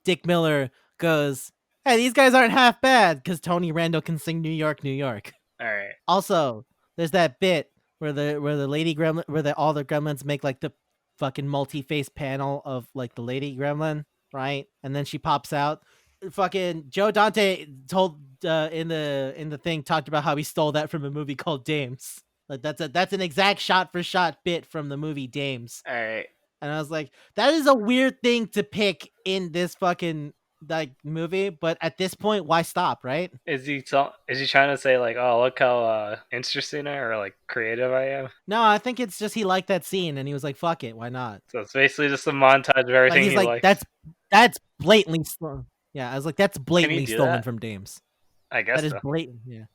Dick Miller goes, hey, these guys aren't half bad because Tony Randall can sing New York. All right. Also, there's that bit where the lady gremlin, all the gremlins make like the fucking multi-face panel of like the lady gremlin, right? And then she pops out. Fucking Joe Dante told in the thing talked about how he stole that from a movie called Dames. Like that's an exact shot for shot bit from the movie Dames. All right. And I was like, that is a weird thing to pick in this fucking like movie, but at this point, why stop, right? Is he trying to say like, oh, look how interesting or like creative I am? No, I think it's just he liked that scene and he was like, fuck it, why not? So it's basically just a montage of everything he's he like, likes. That's blatantly stolen. Yeah, I was like, that's blatantly stolen from Dames. I guess that is blatant. Yeah,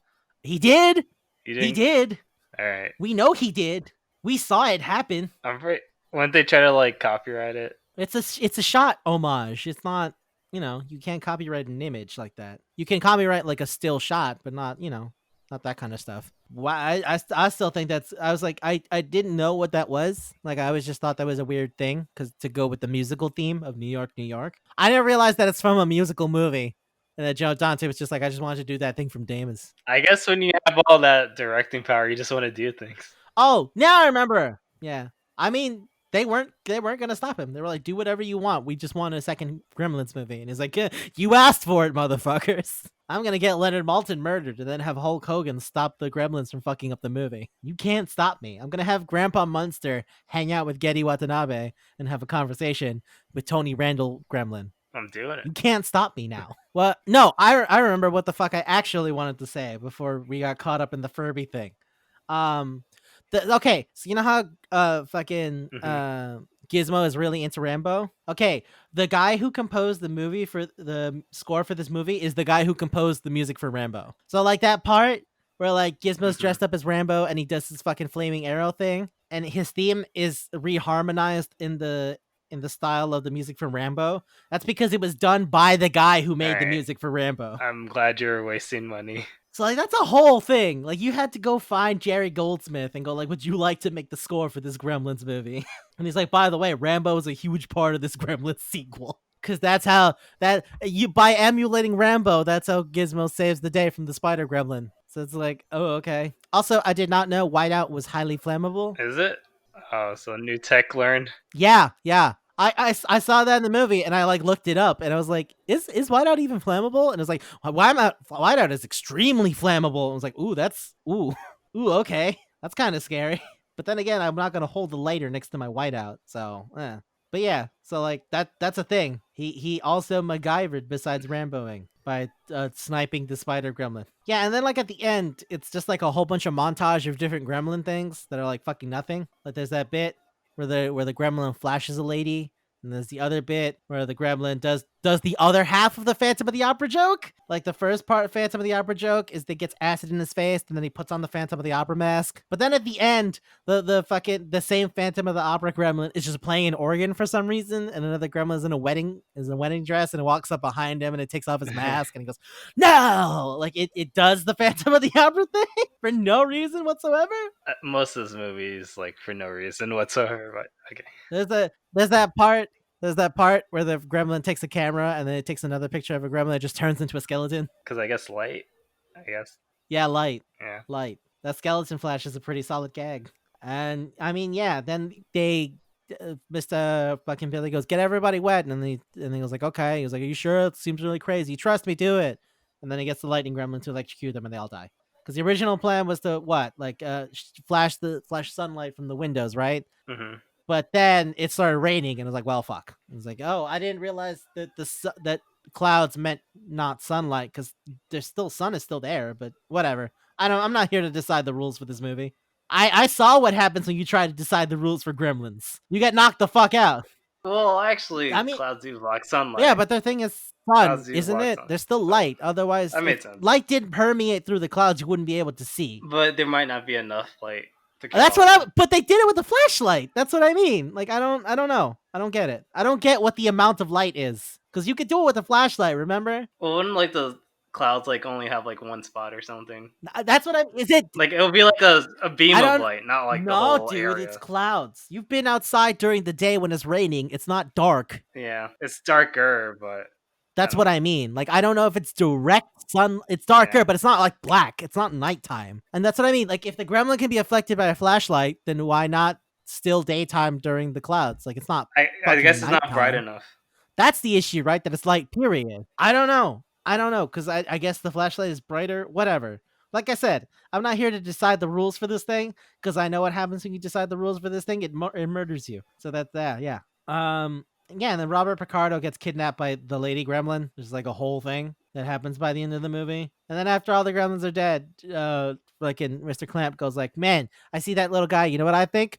he did. He did. All right. We know he did. We saw it happen. I'm pretty. When they try to like copyright it, It's a shot homage. It's not, you can't copyright an image like that. You can copyright like a still shot, but not, not that kind of stuff. Why I still think that's I was like I didn't know what that was. Like I was just thought that was a weird thing cuz to go with the musical theme of New York, New York. I didn't realize that it's from a musical movie. And that Joe Dante was just like, I just wanted to do that thing from Damon's. I guess when you have all that directing power, you just want to do things. Oh, now I remember. Yeah. I mean, they weren't gonna stop him. They were like, do whatever you want. We just want a second Gremlins movie. And he's like, you asked for it, motherfuckers. I'm gonna get Leonard Maltin murdered and then have Hulk Hogan stop the Gremlins from fucking up the movie. You can't stop me. I'm gonna have Grandpa Munster hang out with Getty Watanabe and have a conversation with Tony Randall Gremlin. I'm doing it. You can't stop me now. Well, no, I remember what the fuck I actually wanted to say before we got caught up in the Furby thing. Um, okay, so you know how fucking Hmm. Gizmo is really into Rambo? Okay, the guy who composed the movie for the score for this movie is the guy who composed the music for Rambo. So like that part where like Gizmo's Hmm. dressed up as Rambo and he does this fucking flaming arrow thing, and his theme is reharmonized in the style of the music from Rambo. That's because it was done by the guy who All made the right. music for Rambo. I'm glad you're wasting money. So like that's a whole thing. Like you had to go find Jerry Goldsmith and go like, would you like to make the score for this Gremlins movie? And he's like, by the way, Rambo is a huge part of this Gremlins sequel. Cause that's how that you by emulating Rambo, that's how Gizmo saves the day from the Spider Gremlin. So it's like, oh okay. Also, I did not know whiteout was highly flammable. Is it? Oh, so new tech learned. Yeah, yeah. I saw that in the movie and I like looked it up and I was like, is whiteout even flammable? And it was like, why not whiteout is extremely flammable. I was like, ooh, okay, that's kind of scary. But then again, I'm not gonna hold the lighter next to my whiteout, so. But yeah, so like that's a thing. He also MacGyvered besides Ramboing by sniping the spider gremlin. Yeah, and then like at the end, it's just like a whole bunch of montage of different gremlin things that are like fucking nothing. Like there's that bit where the gremlin flashes a lady, and there's the other bit where the gremlin does the other half of the Phantom of the Opera joke. Like the first part of Phantom of the Opera joke is that gets acid in his face, and then he puts on the Phantom of the Opera mask. But then at the end, the same Phantom of the Opera gremlin is just playing an organ for some reason, and another gremlin is in a wedding dress, and it walks up behind him and it takes off his mask, and he goes, "No!" Like it does the Phantom of the Opera thing for no reason whatsoever. Most of this movie is like for no reason whatsoever. But okay. There's that part where the gremlin takes a camera and then it takes another picture of a gremlin that just turns into a skeleton. Because I guess light. I guess. Yeah, light, Yeah. light. That skeleton flash is a pretty solid gag. And I mean, yeah. Then Mr. fucking Billy goes, "Get everybody wet," and he was like, "Okay." He was like, "Are you sure? It seems really crazy. Trust me, do it." And then he gets the lightning gremlin to electrocute them, and they all die. Because the original plan was to what, like, flash sunlight from the windows, right? Hmm. But then it started raining, and I was like, well, fuck. I was like, oh, I didn't realize that that clouds meant not sunlight because there's still sun is still there, but whatever. I'm not here to decide the rules for this movie. I saw what happens when you try to decide the rules for Gremlins. You get knocked the fuck out. Well, actually, I mean, clouds do block yeah, sunlight. but the thing is Clouds sun, do isn't block it? sun. There's still So light. Otherwise, that if made sense. light didn't permeate through the clouds, you wouldn't be able to see. But there might not be enough light to kill That's all what of I. them. But they did it with a flashlight. That's what I mean. Like I don't know. I don't get it. I don't get what the amount of light is because you could do it with a flashlight. Remember? Well, wouldn't like the clouds like only have like one spot or something? That's what I. Is it? Like it would be like a beam I of don't. light, not like the No, whole dude. It's area. clouds. You've been outside during the day when it's raining. It's not dark. Yeah, it's darker, but I That's don't what know. I mean. Like I don't know if it's direct sun. It's darker, Yeah, but it's not like black. It's not nighttime, and that's what I mean. Like if the gremlin can be affected by a flashlight, then why not still daytime during the clouds? Like it's not I fucking guess it's not bright nighttime. enough. That's the issue, right? That it's light, period. I don't know. Because I guess the flashlight is brighter. Whatever. Like I said, I'm not here to decide the rules for this thing because I know what happens when you decide the rules for this thing. It murders you. So that's that. Yeah. Yeah, and then Robert Picardo gets kidnapped by the Lady Gremlin. There's like a whole thing that happens by the end of the movie. And then after all the gremlins are dead, like in Mr. Clamp goes like, "Man, I see that little guy. You know what I think?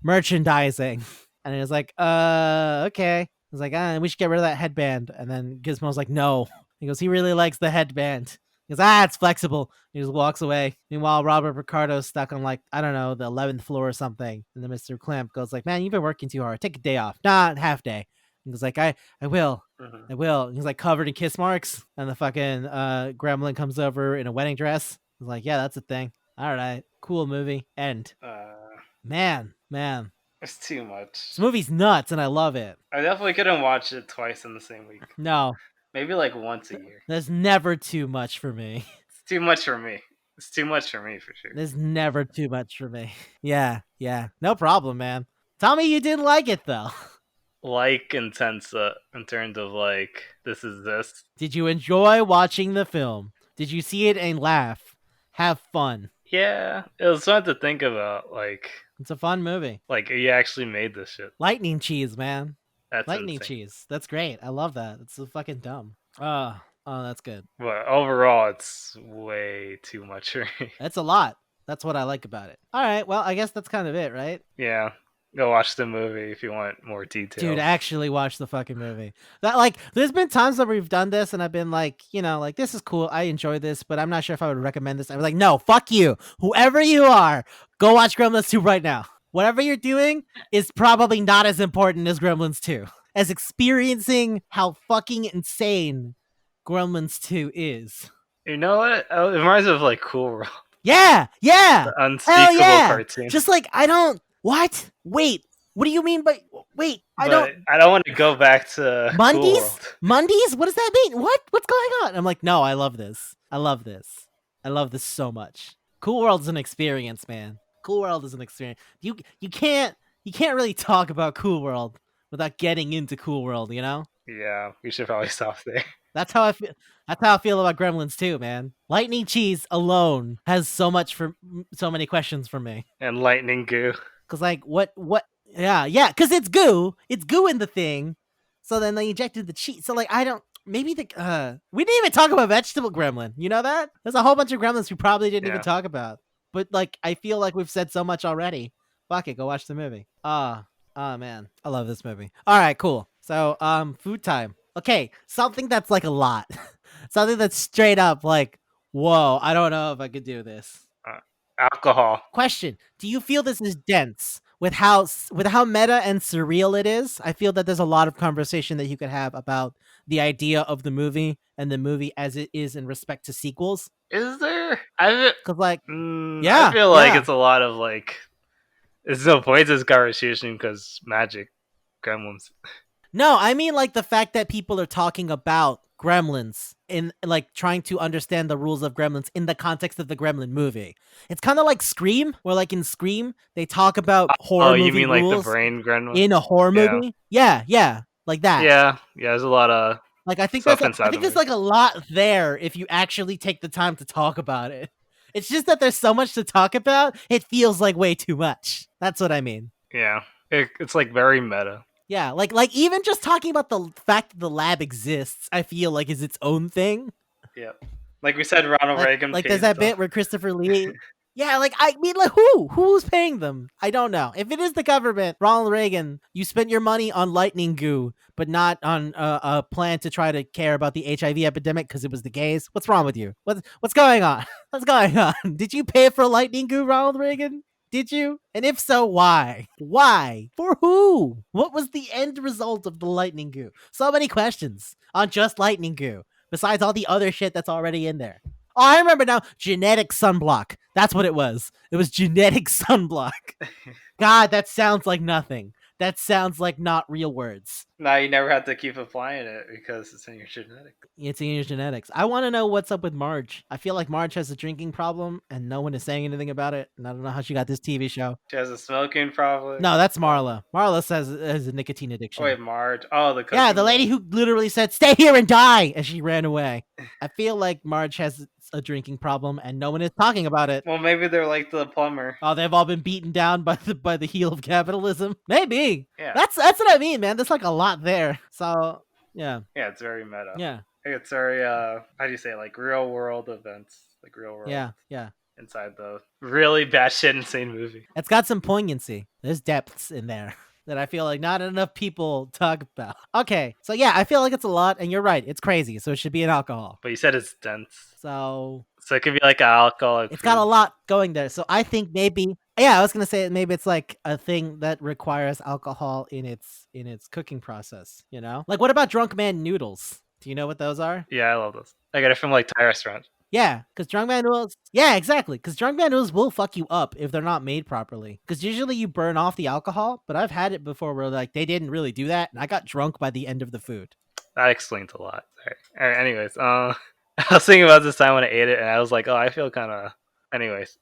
Merchandising." And it was like, okay. I was like, we should get rid of that headband. And then Gizmo's like, no. He goes, he really likes the headband. He goes, it's flexible. He just walks away. Meanwhile, Robert Ricardo's stuck on like, I don't know, the 11th floor or something. And then Mr. Clamp goes like, man, you've been working too hard. Take a day off. Not half day. He goes like, I will. Mhm. I will. And he's like covered in kiss marks. And the fucking gremlin comes over in a wedding dress. He's like, yeah, that's a thing. All right. Cool movie. End. Man. It's too This much. movie's nuts and I love it. I definitely couldn't watch it twice in the same week. No. Maybe like once a year. There's never too much for me. It's too much for me. It's too much for me for sure. There's never too much for me. Yeah. No problem, man. Tell me you didn't like it though. Like Intensa in terms of like this is this. Did you enjoy watching the film? Did you see it and laugh? Have fun? Yeah, it was fun to think about. It's a fun movie. Like you actually made this shit. Lightning cheese, man. That's Lightning insane. cheese. That's great. I love that. It's so fucking dumb. Oh, that's good. But overall, it's way too much for me. That's a lot. That's what I like about it. All right. Well, I guess that's kind of it, right? Yeah, go watch the movie if you want more details. Dude, actually watch the fucking movie. That like, there's been times that we've done this, and I've been like, like this is cool. I enjoy this, but I'm not sure if I would recommend this. I was like, no, fuck you. Whoever you are, go watch Gremlins 2 right now. Whatever you're doing is probably not as important as Gremlins 2. As experiencing how fucking insane Gremlins 2 is. You know what? It reminds me of like Cool World. Yeah. The unspeakable cartoon. Just like, I don't. What? Wait. What do you mean by. Wait. I don't want to go back to Cool World. Mondays? What does that mean? What's going on? I'm like, no, I love this. I love this so much. Cool World's an experience, man. Cool World is an experience. You can't really talk about Cool World without getting into Cool World, you know? Yeah, we should probably stop there. That's how I feel. That's how I feel about Gremlins too, man. Lightning cheese alone has so many questions for me. And lightning goo. Cause like what? Yeah. Cause it's goo. It's goo in the thing. So then they injected the cheese. So like I don't. Maybe we didn't even talk about vegetable gremlin. You know that? There's a whole bunch of gremlins we probably didn't even talk about. But like I feel like we've said so much already. Fuck it, go watch the movie. Man, I love this movie. All right, cool. So food time. Okay, something that's like a lot. Something that's straight up like, whoa, I don't know if I could do this. Alcohol. Question: do you feel this is dense with how meta and surreal it is? I feel that there's a lot of conversation that you could have about the idea of the movie and the movie as it is in respect to sequels. Is there? Because like, I feel like it's a lot of like. There's no point to this conversation because magic, Gremlins. No, I mean like the fact that people are talking about Gremlins in like trying to understand the rules of Gremlins in the context of the Gremlin movie. It's kind of like Scream, where like in Scream they talk about horror movie you mean rules like the brain Gremlin in a horror movie? Yeah, like that. Yeah. There's a lot of like I think stuff there's like a lot there if you actually take the time to talk about it. It's just that there's so much to talk about. It feels like way too much. That's what I mean. Yeah, it's like very meta. Yeah, like even just talking about the fact that the lab exists, I feel like is its own thing. Yeah, like we said, Ronald Reagan. Like there's that bit where Christopher Lee. Yeah, like I mean, like who's paying them? I don't know. If it is the government, Ronald Reagan, you spent your money on lightning goo, but not on a plan to try to care about the HIV epidemic because it was the gays. What's wrong with you? What's going on? What's going on? Did you pay for lightning goo, Ronald Reagan? Did you? And if so, why? Why? For who? What was the end result of the lightning goo? So many questions on just lightning goo, besides all the other shit that's already in there. Oh, I remember now. Genetic sunblock. That's what it was. It was genetic sunblock. God, that sounds like nothing. That sounds like not real words. Now you never have to keep applying it because it's in your genetics. It's in your genetics. I want to know what's up with Marge. I feel like Marge has a drinking problem and no one is saying anything about it. And I don't know how she got this TV show. She has a smoking problem. No, that's Marla. Marla says has a nicotine addiction. Oh, wait, Marge. Oh, the lady who literally said, "Stay here and die," as she ran away. I feel like Marge has a drinking problem and no one is talking about it. Well, maybe they're like the plumber. Oh, they've all been beaten down by the heel of capitalism. Maybe. Yeah. That's what I mean, man. There's like a lot there. So yeah. Yeah, it's very meta. Yeah. It's very how do you say it? Like real world events, like real world. Yeah. Inside the really batshit insane movie. It's got some poignancy. There's depths in there. that I feel like not enough people talk about. Okay, so yeah, I feel like it's a lot, and you're right, it's crazy, so it should be an alcohol. But you said it's dense, So so it could be like an alcoholic it's got a food. lot going there. So I think maybe, yeah, I was gonna say maybe it's like a thing that requires alcohol in its cooking process. You know, like what about drunk man noodles? Do you know what those are? Yeah, I love those. I got it from like Thai restaurant. Yeah, because drunk man noodles. Yeah, exactly. Because drunk man noodles will fuck you up if they're not made properly. Because usually you burn off the alcohol, but I've had it before where like they didn't really do that, and I got drunk by the end of the food. That explains a lot. All right. Anyways, I was thinking about this time when I ate it, and I was like, oh, I feel kind of. Anyways,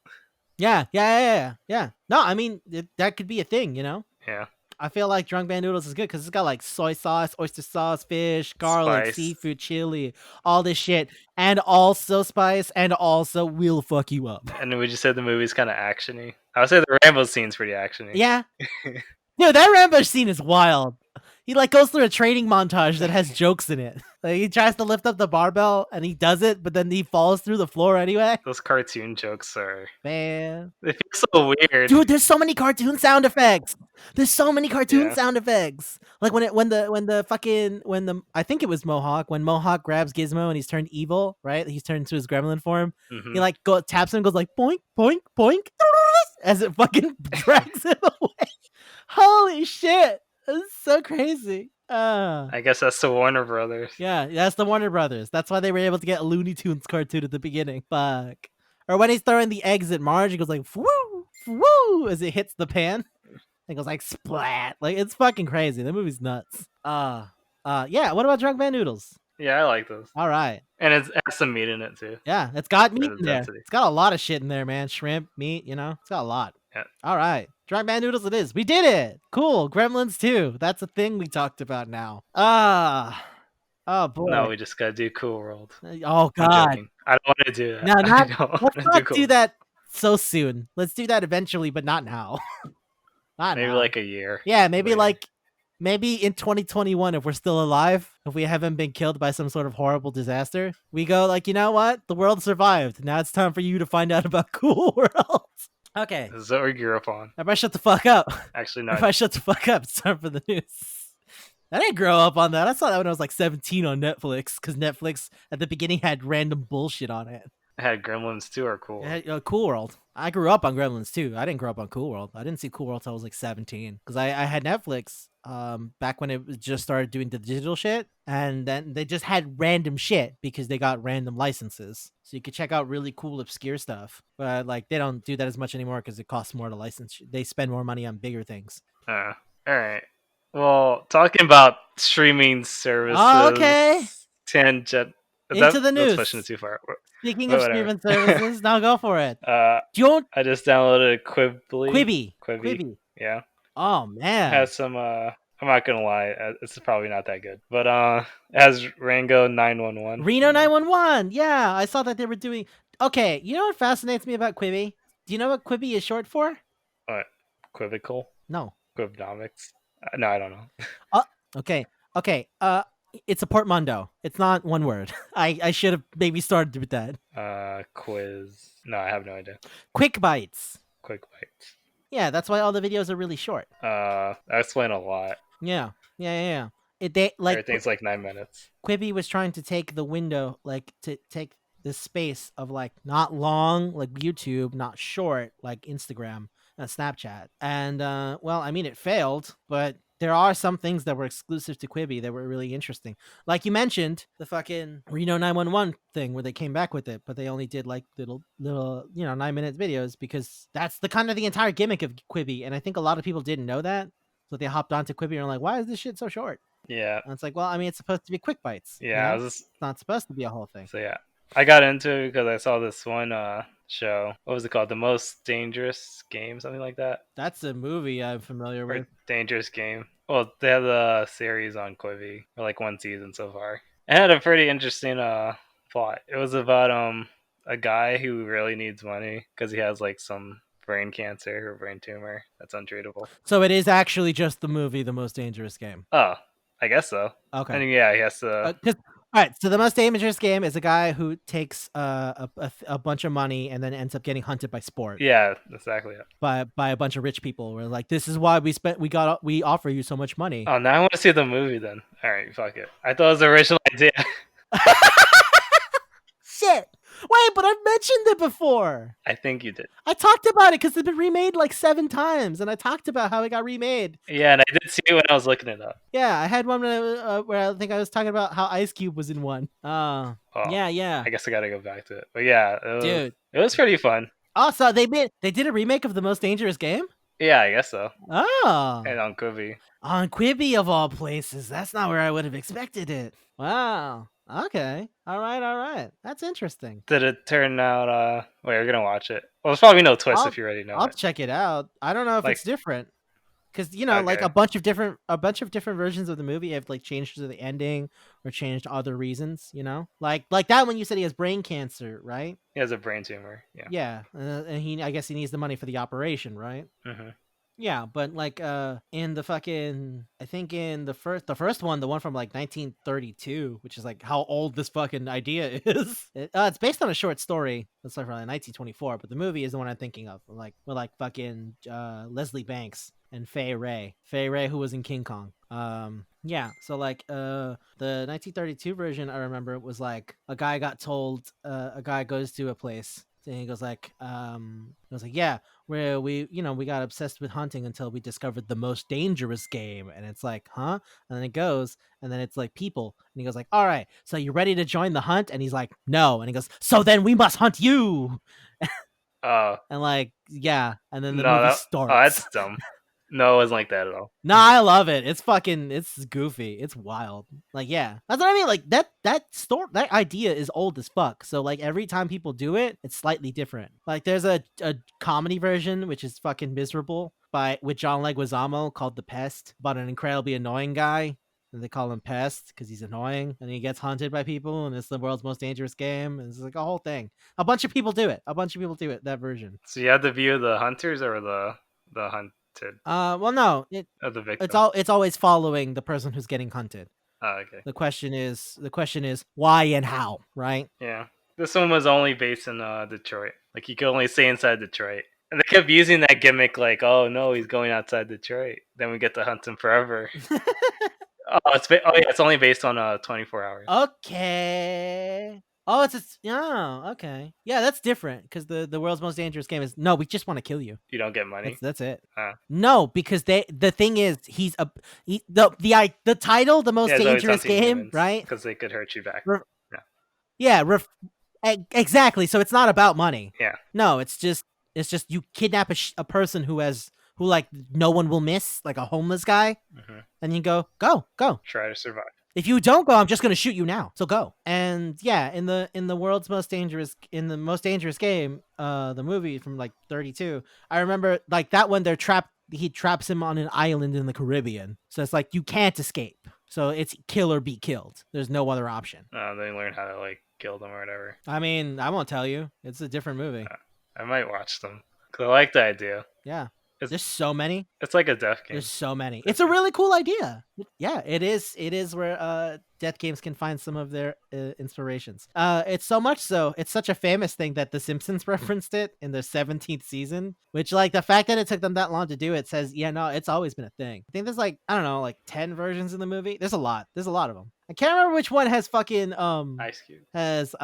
Yeah. No, I mean that could be a thing. yeah, I feel like drunk man noodles is good because it's got like soy sauce, oyster sauce, fish, garlic, spice. seafood, chili, all this shit, and also spice, and also will fuck you up. And we just said the movie's kind of actiony. I would say the Rambo scene's pretty actiony. Yeah, dude, that Rambo scene is wild. He like goes through a training montage that has jokes in it. Like he tries to lift up the barbell and he does it, but then he falls through the floor anyway. Those cartoon jokes are. Man, They feel so weird. dude, there's so many cartoon sound effects. There's so many cartoon Yeah. sound effects. Like when the I think it was Mohawk, when Mohawk grabs Gizmo and he's turned evil, right? He's turned into his gremlin form. He like taps him and goes like boink, boink, boink as it fucking drags him away. Holy shit. That's so crazy. I guess that's the Warner Brothers. Yeah, that's the Warner Brothers. That's why they were able to get a Looney Tunes cartoon at the beginning. Fuck. Or when he's throwing the eggs at Marge, he goes like woo, woo as it hits the pan. It goes like splat. Like it's fucking crazy. The movie's nuts. Yeah. What about Drunk Man Noodles? Yeah, I like those. All right. And it has some meat in it too. Yeah, it's got meat the in there. density. It's got a lot of shit in there, man. Shrimp, meat. It's got a lot. Yeah. All right. Drunk Man Noodles it is. We did it. Cool. Gremlins 2. That's a thing we talked about now. Oh boy. No, we just gotta do Cool World. Oh I'm god. joking. I don't want to do that. No, I not. don't Let's wanna not Cool do that so soon. Let's do that eventually, but not now. Not Maybe now. like a year. Yeah, maybe later. like maybe in 2021 if we're still alive, if we haven't been killed by some sort of horrible disaster, we go like, you know what? The world survived. Now it's time for you to find out about Cool World. Okay. This is what we grew up on. Everybody shut the fuck up. Actually, no. If I shut the fuck up, it's time for the news. I didn't grow up on that. I saw that when I was like 17 on Netflix because Netflix at the beginning had random bullshit on it. I had Gremlins too, or Cool. It had, Cool World. I grew up on Gremlins too. I didn't grow up on Cool World. I didn't see Cool World until I was like 17 because I had Netflix back when it just started doing the digital shit, and then they just had random shit because they got random licenses, so you could check out really cool obscure stuff. But like they don't do that as much anymore because it costs more to license. They spend more money on bigger things. All right. Well, talking about streaming services. Oh, okay. Tangent. Into the news. That's pushing it too far. Speaking of streaming services, now go for it. I just downloaded Quibi. Yeah. Oh man. It has some. I'm not gonna lie. It's probably not that good, but it has Rango 911. Reno 911. Yeah, I saw that they were doing. Okay, you know what fascinates me about Quibi? Do you know what Quibi is short for? What? Equivocal? No. Quibnomics? No, I don't know. Okay. It's a portmanteau. It's not one word. I should have maybe started with that. Quiz. No, I have no idea. Quick bites. Quick bites. Yeah, that's why all the videos are really short. That explains a lot. Yeah. Everything's like 9 minutes. Quibi was trying to take the window, like to take the space of like not long, like YouTube, not short, like Instagram and Snapchat. And well, I mean, it failed, but there are some things that were exclusive to Quibi that were really interesting. Like you mentioned, the fucking Reno 911 thing where they came back with it, but they only did like little 9-minute videos because that's the kind of the entire gimmick of Quibi. And I think a lot of people didn't know that. So they hopped onto Quibi and were like, why is this shit so short? Yeah. And it's like, well, I mean, it's supposed to be quick bites. Yeah. It's not supposed to be a whole thing. So yeah. I got into it because I saw this one show. What was it called? The Most Dangerous Game, something like that. That's a movie I'm familiar with. Dangerous Game. Well, they have the series on Quibi, or like one season so far. It had a pretty interesting plot. It was about a guy who really needs money because he has like some brain cancer or brain tumor that's untreatable. So it is actually just the movie The Most Dangerous Game. Oh, I guess so. Okay. And yeah, he has to. All right, so the most dangerous game is a guy who takes a bunch of money and then ends up getting hunted by sport Yeah, exactly. by a bunch of rich people. We're like, this is why we offer you so much money. Oh, now I want to see the movie then. All right, fuck it. I thought it was the original idea. Shit. Wait, but I've mentioned it before. I think you did. I talked about it because it's been remade like 7 times, and I talked about how it got remade. Yeah, and I did see it when I was looking it up. Yeah, I had one where I think I was talking about how Ice Cube was in one. Oh, Yeah, I guess I gotta go back to it. But yeah, dude. it was pretty fun. Also, they did a remake of the Most Dangerous Game. Yeah, I guess so. Oh, And on Quibi. on Quibi of all places. That's not where I would have expected it. Wow. Okay. All right. That's interesting. Did it turn out? Wait, we're gonna watch it. Well, there's probably no twist if you already know I'll it. check it out. I don't know if Like- it's different. Because like Okay. a bunch of different versions of the movie have like changed to the ending or changed other reasons. Like that one you said he has brain cancer, right? He has a brain tumor. Yeah. Yeah, and I guess he needs the money for the operation, right? hmm Yeah, but like in the fucking I think in the first one, the one from like 1932, which is like how old this fucking idea is. It's based on a short story that's like from 1924, but the movie is the one I'm thinking of. With like fucking Leslie Banks and Fay Ray, who was in King Kong. Yeah, so like the 1932 version I remember was like a guy got told a guy goes to a place and he goes like yeah, where we got obsessed with hunting until we discovered the most dangerous game. And it's like, huh? And then it goes, and then it's like people, and he goes like, all right, so you ready to join the hunt? And he's like, no. And he goes, so then we must hunt you. Oh. And like, yeah, and then the No, movie oh, starts. that's dumb. No, it wasn't like that at all. No, I love it. It's goofy. It's wild. Like, yeah, that's what I mean. Like that idea is old as fuck. So like every time people do it, it's slightly different. Like there's a comedy version which is fucking miserable with John Leguizamo called The Pest, about an incredibly annoying guy. And they call him Pest because he's annoying, and he gets hunted by people, and it's the world's most dangerous game. And it's like a whole thing. A bunch of people do it. That version. So you had the view of the hunters or the hunted? Well, no, Of the victim. it's always following the person who's getting hunted. Oh, okay. The question is why and how, right? Yeah. This one was only based in Detroit. Like you could only stay inside Detroit. And they kept using that gimmick like, oh no, he's going outside Detroit. Then we get to hunt him forever. It's only based on 24 hours. Okay. Oh, okay. Yeah, that's different because the world's most dangerous game is no, we just want to kill you. You don't get money. That's it. Huh. No, because the thing is the title, the most dangerous game, right? Because they could hurt you back. Exactly. So it's not about money. Yeah. No, it's just you kidnap a person who like no one will miss, like a homeless guy, and you go. Try to survive. If you don't go, I'm just gonna shoot you now. So go. And yeah, in the world's most dangerous game, the movie from like 32, I remember like that one. He traps him on an island in the Caribbean. So it's like you can't escape. So it's kill or be killed. There's no other option. They learn how to like kill them or whatever. I mean, I won't tell you. It's a different movie. I might watch them because I like the idea. Yeah. There's so many. It's like a death game. There's so many. It's a really cool idea. Yeah, it is. It is where death games can find some of their inspirations. It's so much so. It's such a famous thing that The Simpsons referenced it in their 17th season. Which, like, the fact that it took them that long to do it says, yeah, no, it's always been a thing. I think there's like, I don't know, like 10 versions in the movie. There's a lot. There's a lot of them. I can't remember which one has fucking Ice Cube. Has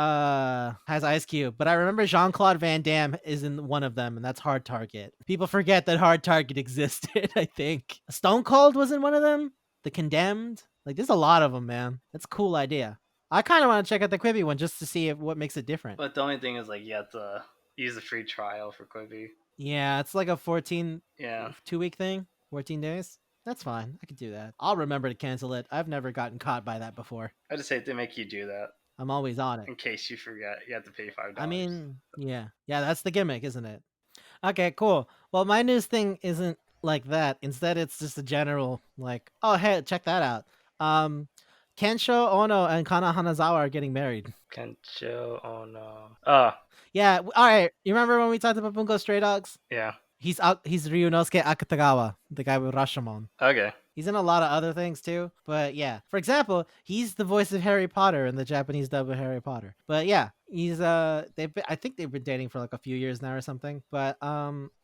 Ice Cube, but I remember Jean-Claude Van Damme is in one of them, and that's Hard Target. People forget that Hard Target existed. I think Stone Cold was in one of them. The Condemned. Like, there's a lot of them, man. That's a cool idea. I kind of want to check out the Quibi one just to see what makes it different. But the only thing is, like, you have to use the free trial for Quibi. Yeah, it's like a 2-week thing, 14 days. That's fine. I could do that. I'll remember to cancel it. I've never gotten caught by that before. I just hate to make you do that. I'm always on it. In case you forget, you have to pay $5. I mean, yeah, that's the gimmick, isn't it? Okay, cool. Well, my news thing isn't like that. Instead, it's just a general like, oh hey, check that out. Kensho Ono and Kana Hanazawa are getting married. Kensho Ono. Oh. Yeah. All right. You remember when we talked about Bungo Stray Dogs? Yeah. He's Ryunosuke Akutagawa, the guy with Rashomon. Okay. He's in a lot of other things too. But yeah, for example, he's the voice of Harry Potter in the Japanese dub of Harry Potter. But yeah, he's I think they've been dating for like a few years now or something. But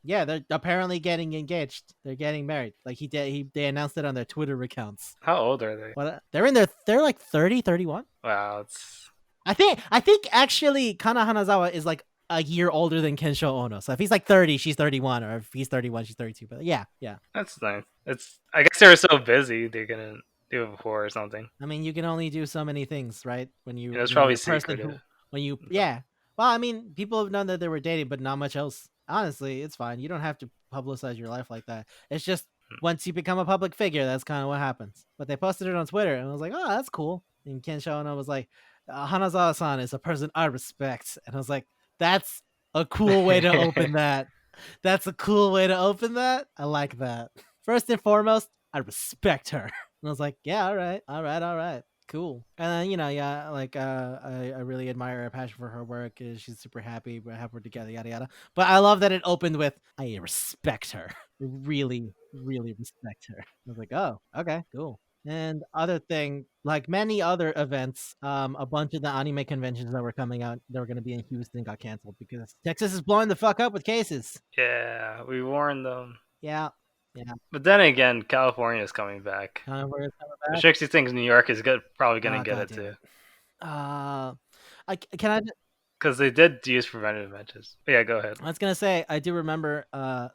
yeah, they're apparently getting engaged. They're getting married. Like they announced it on their Twitter accounts. How old are they? What they're like 30, 31. Wow, it's I think actually Kana Hanazawa is like a year older than Kensho Ono. So if he's like 30, she's 31, or if he's 31, she's 32. But yeah, yeah. that's nice. It's I guess they were so busy they couldn't do it before or something. I mean, you can only do so many things, right? It was When you're probably a person secretive. who when you yeah. Well, I mean, people have known that they were dating, but not much else. Honestly, it's fine. You don't have to publicize your life like that. It's just once you become a public figure, that's kind of what happens. But they posted it on Twitter, and I was like, oh, that's cool. And Kensho Ono was like, Hanazawa-san is a person I respect, and I was like, that's a cool way to open that. That's a cool way to open that. I like that. First and foremost, I respect her. And I was like, yeah, all right, all right, all right, cool. And then yeah, like I really admire her passion for her work. She's super happy. We have her together, yada yada. But I love that it opened with I respect her. Really, really respect her. I was like, oh, okay, cool. And other thing, like many other events, a bunch of the anime conventions that were coming out, that were going to be in Houston, got canceled because Texas is blowing the fuck up with cases. Yeah, we warned them. Yeah, yeah. But then again, California is coming back. Kind of where it's coming Which back. actually thinks New York is probably gonna Oh get god it damn too. it. Uh, can I? Because they did use preventative measures. But yeah, go ahead. I was gonna say I do remember.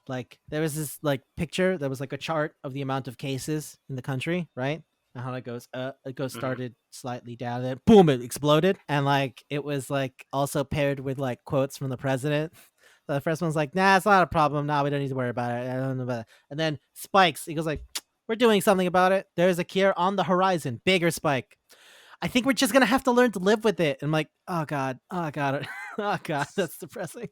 Like there was this like picture that was like a chart of the amount of cases in the country, right? And how it goes. It goes Hmm. started slightly down, then boom, it exploded, and like it was like also paired with like quotes from the president. The first one's like, "Nah, it's not a problem. Nah, we don't need to worry about it. I don't know about it." And then spikes. He goes like, "We're doing something about it. There's a cure on the horizon. Bigger spike. I think we're just gonna have to learn to live with it." And I'm like, "Oh god, oh god, oh god, that's depressing."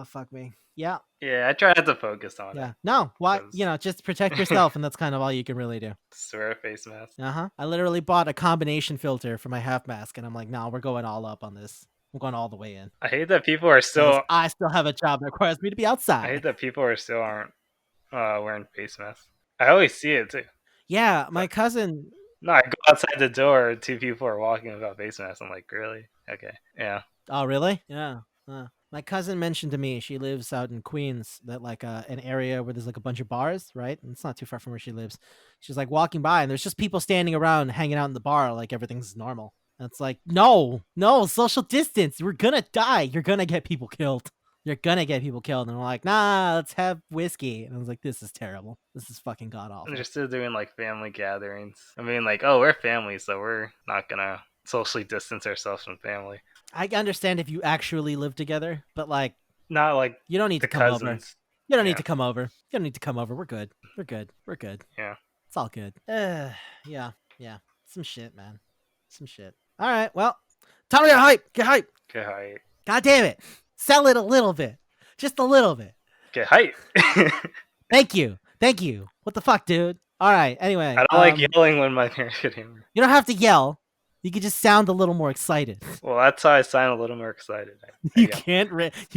Fuck me. Yeah, Yeah, I try not to focus on it yeah. No, why? because Just protect yourself, and that's kind of all you can really do. just wear a face mask. I literally bought a combination filter for my half mask, and I'm like, no, we're going all up on this. I'm going all the way in I hate that people are because still. I still have a job that requires me to be I hate outside. that people are still aren't wearing face masks. I always see it too. Yeah, It's my like, cousin. no, I go outside the door, two people are walking without face masks. I'm like, really? Okay, yeah. Oh, really? Yeah. My cousin mentioned to me she lives out in Queens, that like an area where there's like a bunch of bars, right? And it's not too far from where she lives. She's like walking by, and there's just people standing around, hanging out in the bar, like everything's normal. And it's like, no, no, social distance. We're gonna die. You're gonna get people killed. You're gonna get people killed. And we're like, nah, let's have whiskey. And I was like, this is terrible. This is fucking god And they're awful. still doing like family gatherings. I mean, like, oh, we're family, so we're not gonna socially distance ourselves from family. I understand if you actually live together, but like, Not like you don't need the to come over. cousins. You don't need Yeah, to come over. You don't need to come over. We're good. We're good. We're good. yeah. It's all good. Yeah, yeah. Some shit, man. Some shit. All right. Well, time to get hype. Get hype. Get hype. God damn it. Sell it a little bit. Just a little bit. Get hype. Thank you. Thank you. What the fuck, dude? All right. Anyway, I don't like yelling when my parents get angry. you don't have to yell. You can just sound a little more excited. Well, that's how I sound a little more excited. You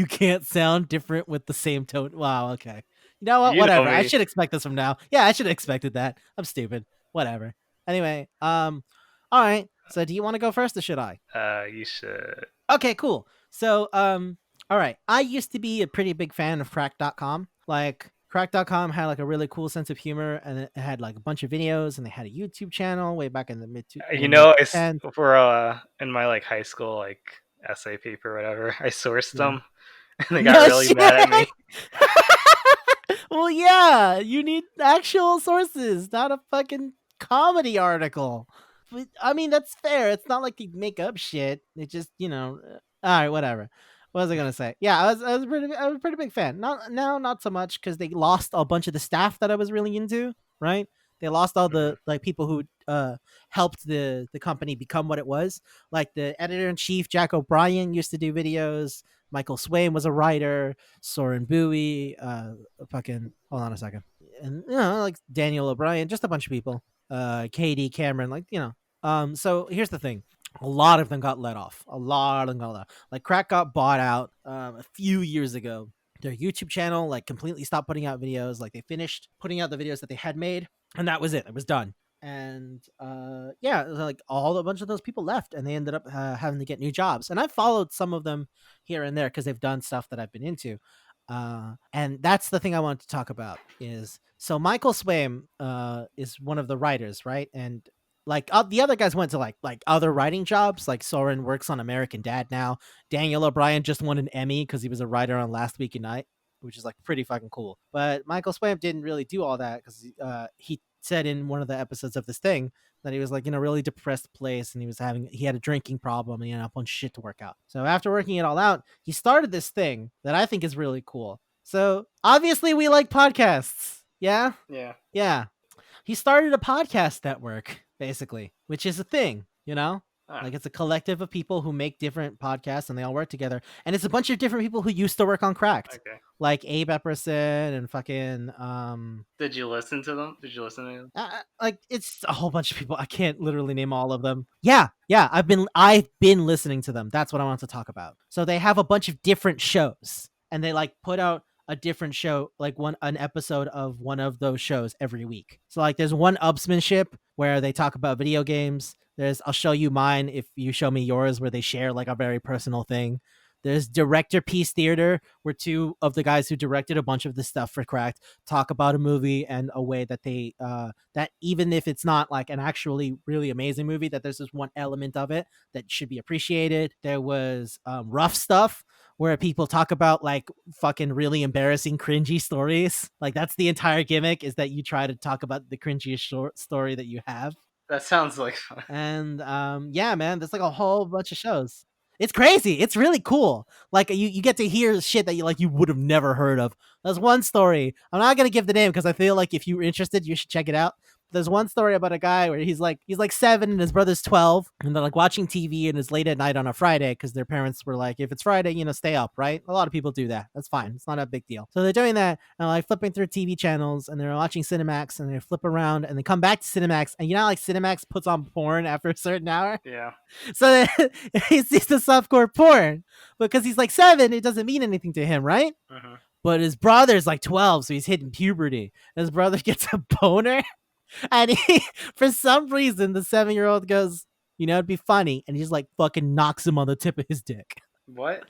can't sound different with the same tone. Wow. Okay. You know what? You know Whatever. I me. should expect this from now. Yeah, I should have expected that. I'm stupid. Whatever. Anyway, all right. So do you want to go first or should I? You should. Okay, cool. So, all right. I used to be a pretty big fan of crack.com. Like, crack.com had like a really cool sense of humor, and it had like a bunch of videos, and they had a YouTube channel way back in the You know, mid 10s. for in my like high school like essay paper or whatever, I sourced Yeah. them, and they got No really mad at me. shit. Well, yeah, you need actual sources, not a fucking comedy article. But I mean, that's fair. It's not like they make up shit. It just, all right, whatever. What was I gonna say? Yeah, I was a pretty big fan. Not now, not so much because they lost a bunch of the staff that I was really into. Right? They lost all Mhm. the like people who helped the company become what it was. Like the editor in chief, Jack O'Brien, used to do videos. Michael Swain was a writer. Soren Bowie, fucking hold on a second, and like Daniel O'Brien, just a bunch of people. Katie Cameron, like So here's the thing: a lot of them got let off. A lot of them got let off. Like Crack got bought out a few years ago. Their YouTube channel like completely stopped putting out videos. Like they finished putting out the videos that they had made, and that was it. It was done. And yeah, like a bunch of those people left, and they ended up having to get new jobs. And I followed some of them here and there because they've done stuff that I've been into. And that's the thing I wanted to talk about is so Michael Swaim is one of the writers, right? And like the other guys went to like other writing jobs. Like Soren works on American Dad now. Daniel O'Brien just won an Emmy because he was a writer on Last Week in Night, which is like pretty fucking cool. But Michael Swaim didn't really do all that because he said in one of the episodes of this thing that he was like in a really depressed place and he had a drinking problem and he had a bunch of shit to work out. So after working it all out, he started this thing that I think is really cool. So obviously we like podcasts. Yeah? Yeah. Yeah. He started a podcast network, basically, which is a thing, you know? Ah, Like it's a collective of people who make different podcasts and they all work together. And it's a bunch of different people who used to work on Cracked. okay. Like Abe Epperson and fucking Did you listen to them? Did you listen to them? like it's a whole bunch of people. I can't literally name all of them. Yeah, I've been listening to them. That's what I want to talk about. So they have a bunch of different shows and they like put out a different show, like an episode of one of those shows every week. So like there's one Upsmanship where they talk about video games. There's I'll show you mine if you show me yours where they share like a very personal thing. There's Director Piece Theater, where two of the guys who directed a bunch of the stuff for Cracked talk about a movie and a way that they that even if it's not like an actually really amazing movie, that there's this one element of it that should be appreciated. There was Rough Stuff, where people talk about like fucking really embarrassing, cringy stories. Like that's the entire gimmick is that you try to talk about the cringiest short story that you have. That sounds like fun. And yeah, man, there's like a whole bunch of shows. It's crazy. It's really cool. Like you get to hear shit that you would have never heard of. There's one story. I'm not gonna give the name because I feel like if you're interested, you should check it out. There's one story about a guy where he's like 7 and his brother's 12, and they're like watching TV and it's late at night on a Friday because their parents were like, if it's Friday, stay up, right? A lot of people do that. That's fine. It's not a big deal. So they're doing that and like flipping through TV channels and they're watching Cinemax and they flip around and they come back to Cinemax and like Cinemax puts on porn after a certain hour. Yeah. So he sees the softcore porn because he's like 7. It doesn't mean anything to him, right? Mm-hmm. But his brother's like 12, so he's hitting puberty. And his brother gets a boner, and for some reason, the 7-year-old goes, it'd be funny, and he just like fucking knocks him on the tip of his dick. What? And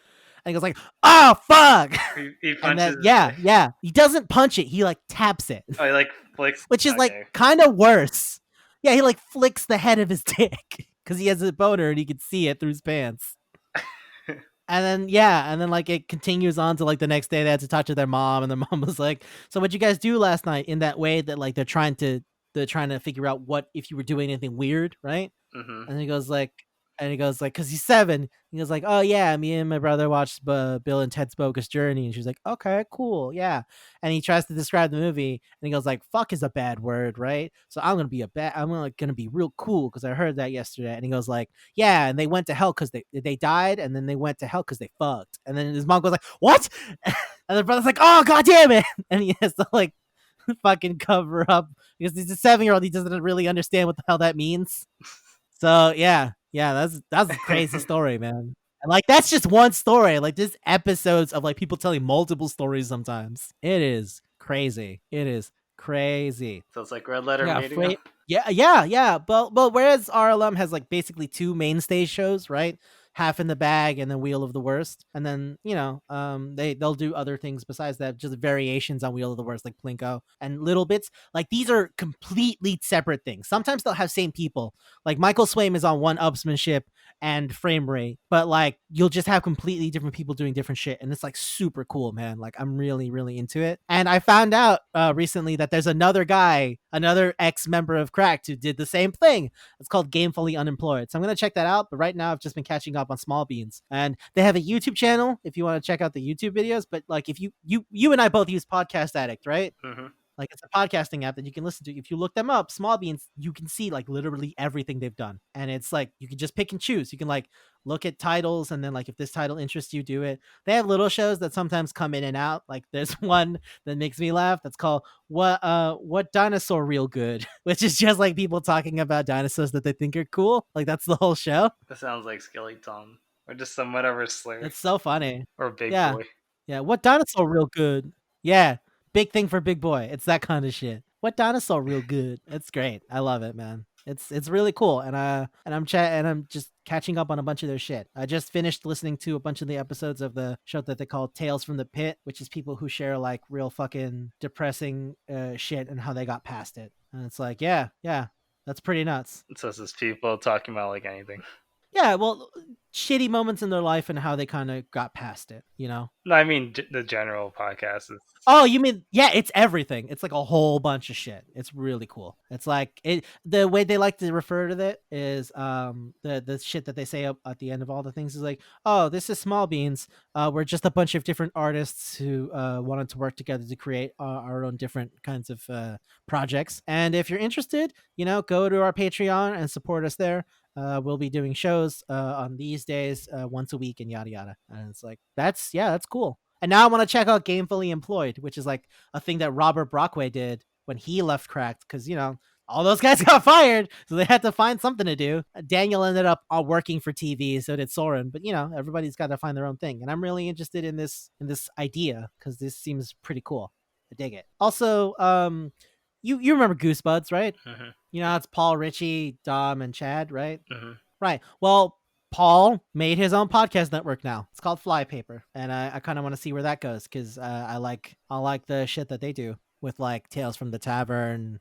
he goes like, "Oh fuck!" He And punches. then yeah, he doesn't punch it. He like taps it, Oh, he like flicks. which is Okay. like kind of worse. Yeah, he like flicks the head of his dick because he has a boner and he can see it through his pants. And then like it continues on to like the next day they had to talk to their mom and the mom was like, "So what'd you guys do last night?" In that way that like they're trying to figure out what if you were doing anything weird, right? Mm-hmm. And he goes like, because he's 7. He goes like, "Oh yeah, me and my brother watched Bill and Ted's Bogus Journey." And she's like, "Okay, cool, yeah." And he tries to describe the movie, and he goes like, "Fuck is a bad word, right? So I'm gonna be real cool because I heard that yesterday." And he goes like, "Yeah, and they went to hell because they died, and then they went to hell because they fucked." And then his mom goes like, "What?" And the brother's like, "Oh god damn it!" And he has to like fucking cover up because he's a 7-year-old. He doesn't really understand what the hell that means. So yeah, that's a crazy story, man. And like that's just one story. Like there's episodes of like people telling multiple stories sometimes. It is crazy. It is crazy. So it's like Red Letter Yeah, Media. yeah. But whereas RLM has like basically 2 mainstay shows, right? Half in the Bag and then Wheel of the Worst, and then they'll do other things besides that, just variations on Wheel of the Worst, like Plinko and little bits. Like these are completely separate things. Sometimes they'll have same people. Like Michael Swaim is on one Upsmanship and Frame Rate, but like you'll just have completely different people doing different shit, and it's like super cool, man. Like I'm really really into it. And I found out recently that there's another guy, another ex-member of Cracked, who did the same thing. It's called Gamefully Unemployed. So I'm gonna check that out. But right now I've just been catching up on Small Beans, and they have a YouTube channel if you want to check out the YouTube videos. But like if you and I both use Podcast Addict, right? Mm-hmm. Like it's a podcasting app that you can listen to. If you look them up, Small Beans, you can see like literally everything they've done. And it's like you can just pick and choose. You can like look at titles and then like if this title interests you, do it. They have little shows that sometimes come in and out. Like there's one that makes me laugh that's called What Dinosaur Real Good, which is just like people talking about dinosaurs that they think are cool. Like that's the whole show. That sounds like Skeleton or just some whatever slur It's so funny. or Big Yeah. Boy. Yeah, what dinosaur real good? Yeah, big thing for big boy. It's that kind of shit. What dinosaur real good? It's great. I love it, man. It's really cool, and I'm just catching up on a bunch of their shit. I just finished listening to a bunch of the episodes of the show that they call Tales from the Pit, which is people who share like real fucking depressing shit and how they got past it. And it's like, yeah, yeah, that's pretty nuts. It's just people talking about like anything. Yeah, well, shitty moments in their life and how they kind of got past it, you know? No, I mean the general podcast is. Oh, you mean yeah, it's everything. It's like a whole bunch of shit. It's really cool. It's like it the way they like to refer to it is the shit that they say at the end of all the things is like, "Oh, this is Small Beans. We're just a bunch of different artists who wanted to work together to create our own different kinds of projects. And if you're interested, go to our Patreon and support us there. We'll be doing shows on these days once a week and yada yada." And it's like that's cool. And now I want to check out Gamefully Employed, which is like a thing that Robert Brockway did when he left Cracked, because all those guys got fired, so they had to find something to do. Daniel ended up working for TV, so did Soren. But everybody's got to find their own thing, and I'm really interested in this idea because this seems pretty cool. I dig it. Also, you remember Goosebuds, right? Mhm. It's Paul, Richie, Dom, and Chad, right? Mhm. Right. Well, Paul made his own podcast network now. It's called Flypaper, and I kind of want to see where that goes because I like the shit that they do with like Tales from the Tavern,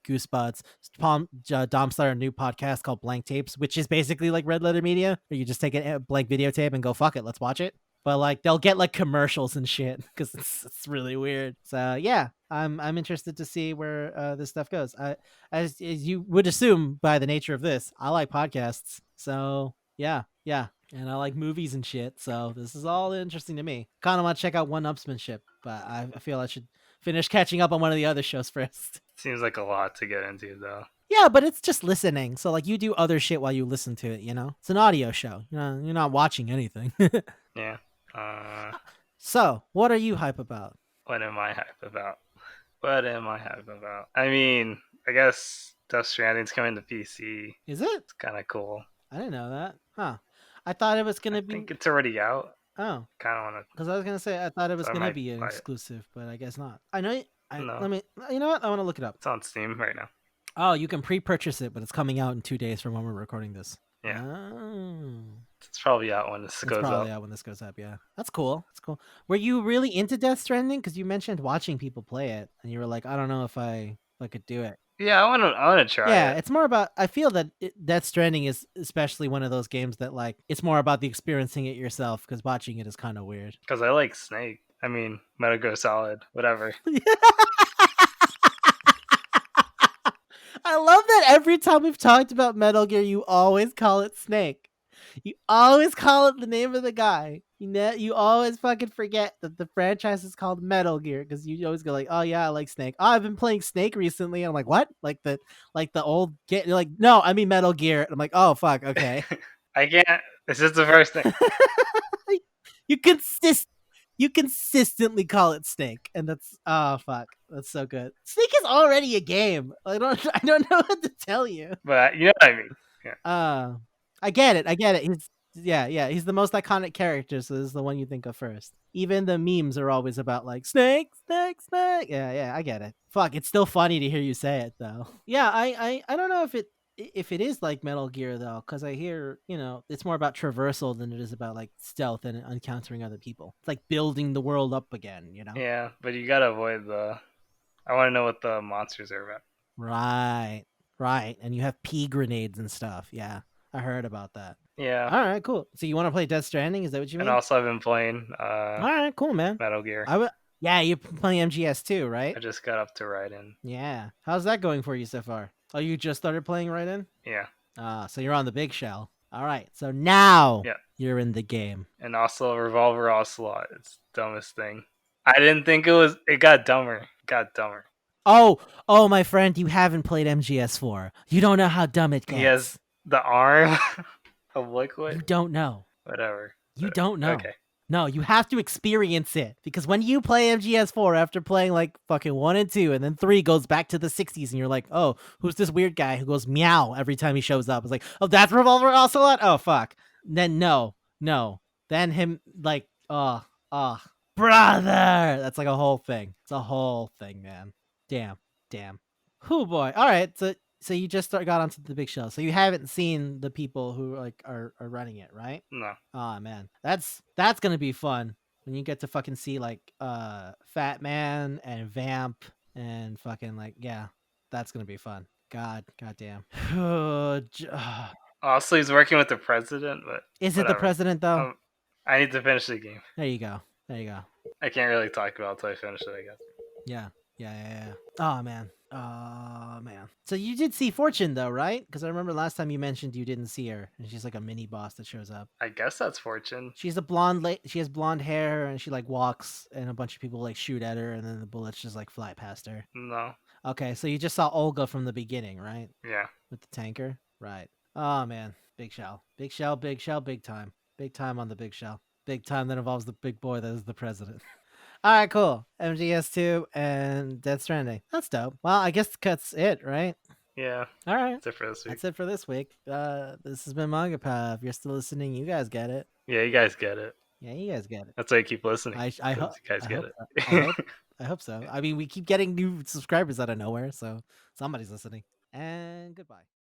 Goosebuds. Dom started a new podcast called Blank Tapes, which is basically like Red Letter Media, where you just take a blank videotape and go fuck it, let's watch it. But like they'll get like commercials and shit because it's really weird. So yeah, I'm interested to see where this stuff goes. As you would assume by the nature of this, I like podcasts. So yeah, and I like movies and shit. So this is all interesting to me. Kind of want to check out One Upsmanship, but I feel I should finish catching up on one of the other shows first. Seems like a lot to get into though. Yeah, but it's just listening. So like you do other shit while you listen to it. It's an audio show. You're not watching anything. Yeah. Uh, So what are you hype about? what am I hype about? What am I hype about? I mean, I guess Death Stranding's coming to PC. Is it? It's kind of cool. I didn't know that. Huh. I thought it was I gonna be. think it's already out. Oh, Kind of want because I was gonna say I thought it to, was so I gonna might be an buy it. exclusive, but I guess not. I know. No, Let me. You know what? I want to look it up. it's on Steam right now. Oh, you can pre-purchase it, but it's coming out in 2 days from when we're recording this. Yeah, Oh. it's probably out when this It's goes probably up. out when this goes up. Yeah, that's cool. That's cool. Were you really into Death Stranding? Because you mentioned watching people play it, and you were like, I don't know if I could do it. Yeah, I want to try Yeah, it it's more about. I feel that Death Stranding is especially one of those games that like it's more about the experiencing it yourself because watching it is kind of weird. because I like Snake. I mean, Metal Gear Solid, whatever. I love that every time we've talked about Metal Gear, you always call it Snake. You always call it the name of the guy. You always fucking forget that the franchise is called Metal Gear because you always go like, "Oh yeah, I like Snake. Oh, I've been playing Snake recently." And I'm like, "What? Like the old get?" You're like, "No, I mean Metal Gear." And I'm like, "Oh fuck, okay." I can't. It's just the first thing. you consist you consistently call it Snake, and that's oh fuck, that's so good. Snake is already a game. I don't know what to tell you. But you know what I mean. Yeah. I get it. He's the most iconic character, so this is the one you think of first. Even the memes are always about like Snake, Snake, Snake. Yeah, I get it. Fuck, it's still funny to hear you say it though. Yeah, I don't know if it is like Metal Gear though, because I hear it's more about traversal than it is about like stealth and encountering other people. It's like building the world up again. Yeah, but you gotta avoid the. I want to know what the monsters are about. Right, and you have pea grenades and stuff. Yeah, I heard about that. Yeah. All right, cool. So you want to play Death Stranding? Is that what you mean? And also, I've been playing All right, cool, man. Metal Gear. Yeah, you're playing MGS too, right? I just got up to Raiden. Yeah. How's that going for you so far? Oh, you just started playing Raiden? Yeah. So you're on the big shell. All right. So now Yeah. you're in the game. And also, Revolver Ocelot. It's the dumbest thing. I didn't think it was. It got dumber. It got dumber. Oh, my friend, you haven't played MGS4. You don't know how dumb it gets. He has the arm of Liquid. You don't know. Whatever. You don't know. Okay. No, you have to experience it because when you play MGS4 after playing like fucking 1 and 2 and then 3 goes back to the 60s and you're like, oh, who's this weird guy who goes meow every time he shows up? It's like, oh, that's Revolver Ocelot? Oh, fuck. Then no. Then him like, Oh, brother, that's like a whole thing. It's a whole thing, man. Damn, damn. Oh boy. All right. So you just got onto the big show. So you haven't seen the people who like are running it, right? No. Oh man, that's gonna be fun when you get to fucking see like Fat Man and Vamp and fucking like yeah, that's gonna be fun. God damn. Also, he's working with the president, but Is it the whatever. president though? Um, I need to finish the game. There you go. There you go. I can't really talk about it until I finish it, I guess. Yeah. Yeah. Oh man. Oh man. So you did see Fortune though, right? Because I remember last time you mentioned you didn't see her, and she's like a mini boss that shows up. I guess that's Fortune. She's a blonde. She has blonde hair, and she like walks, and a bunch of people like shoot at her, and then the bullets just like fly past her. No. Okay, so you just saw Olga from the beginning, right? Yeah. With the tanker, right? Oh man, big shell, big shell, big shell, big time on the big shell, big time that involves the big boy that is the president. All right, cool. MGS2 and Death Stranding. That's dope. Well, I guess that's it, right? Yeah. All right. That's it for this week. That's it for this week. This has been Manga Pal. If you're still listening, you guys get it. Yeah, you guys get it. Yeah, you guys get it. That's why you keep listening. I hope you guys I get hope it. so. I hope so. I mean, we keep getting new subscribers out of nowhere, so somebody's listening. And goodbye.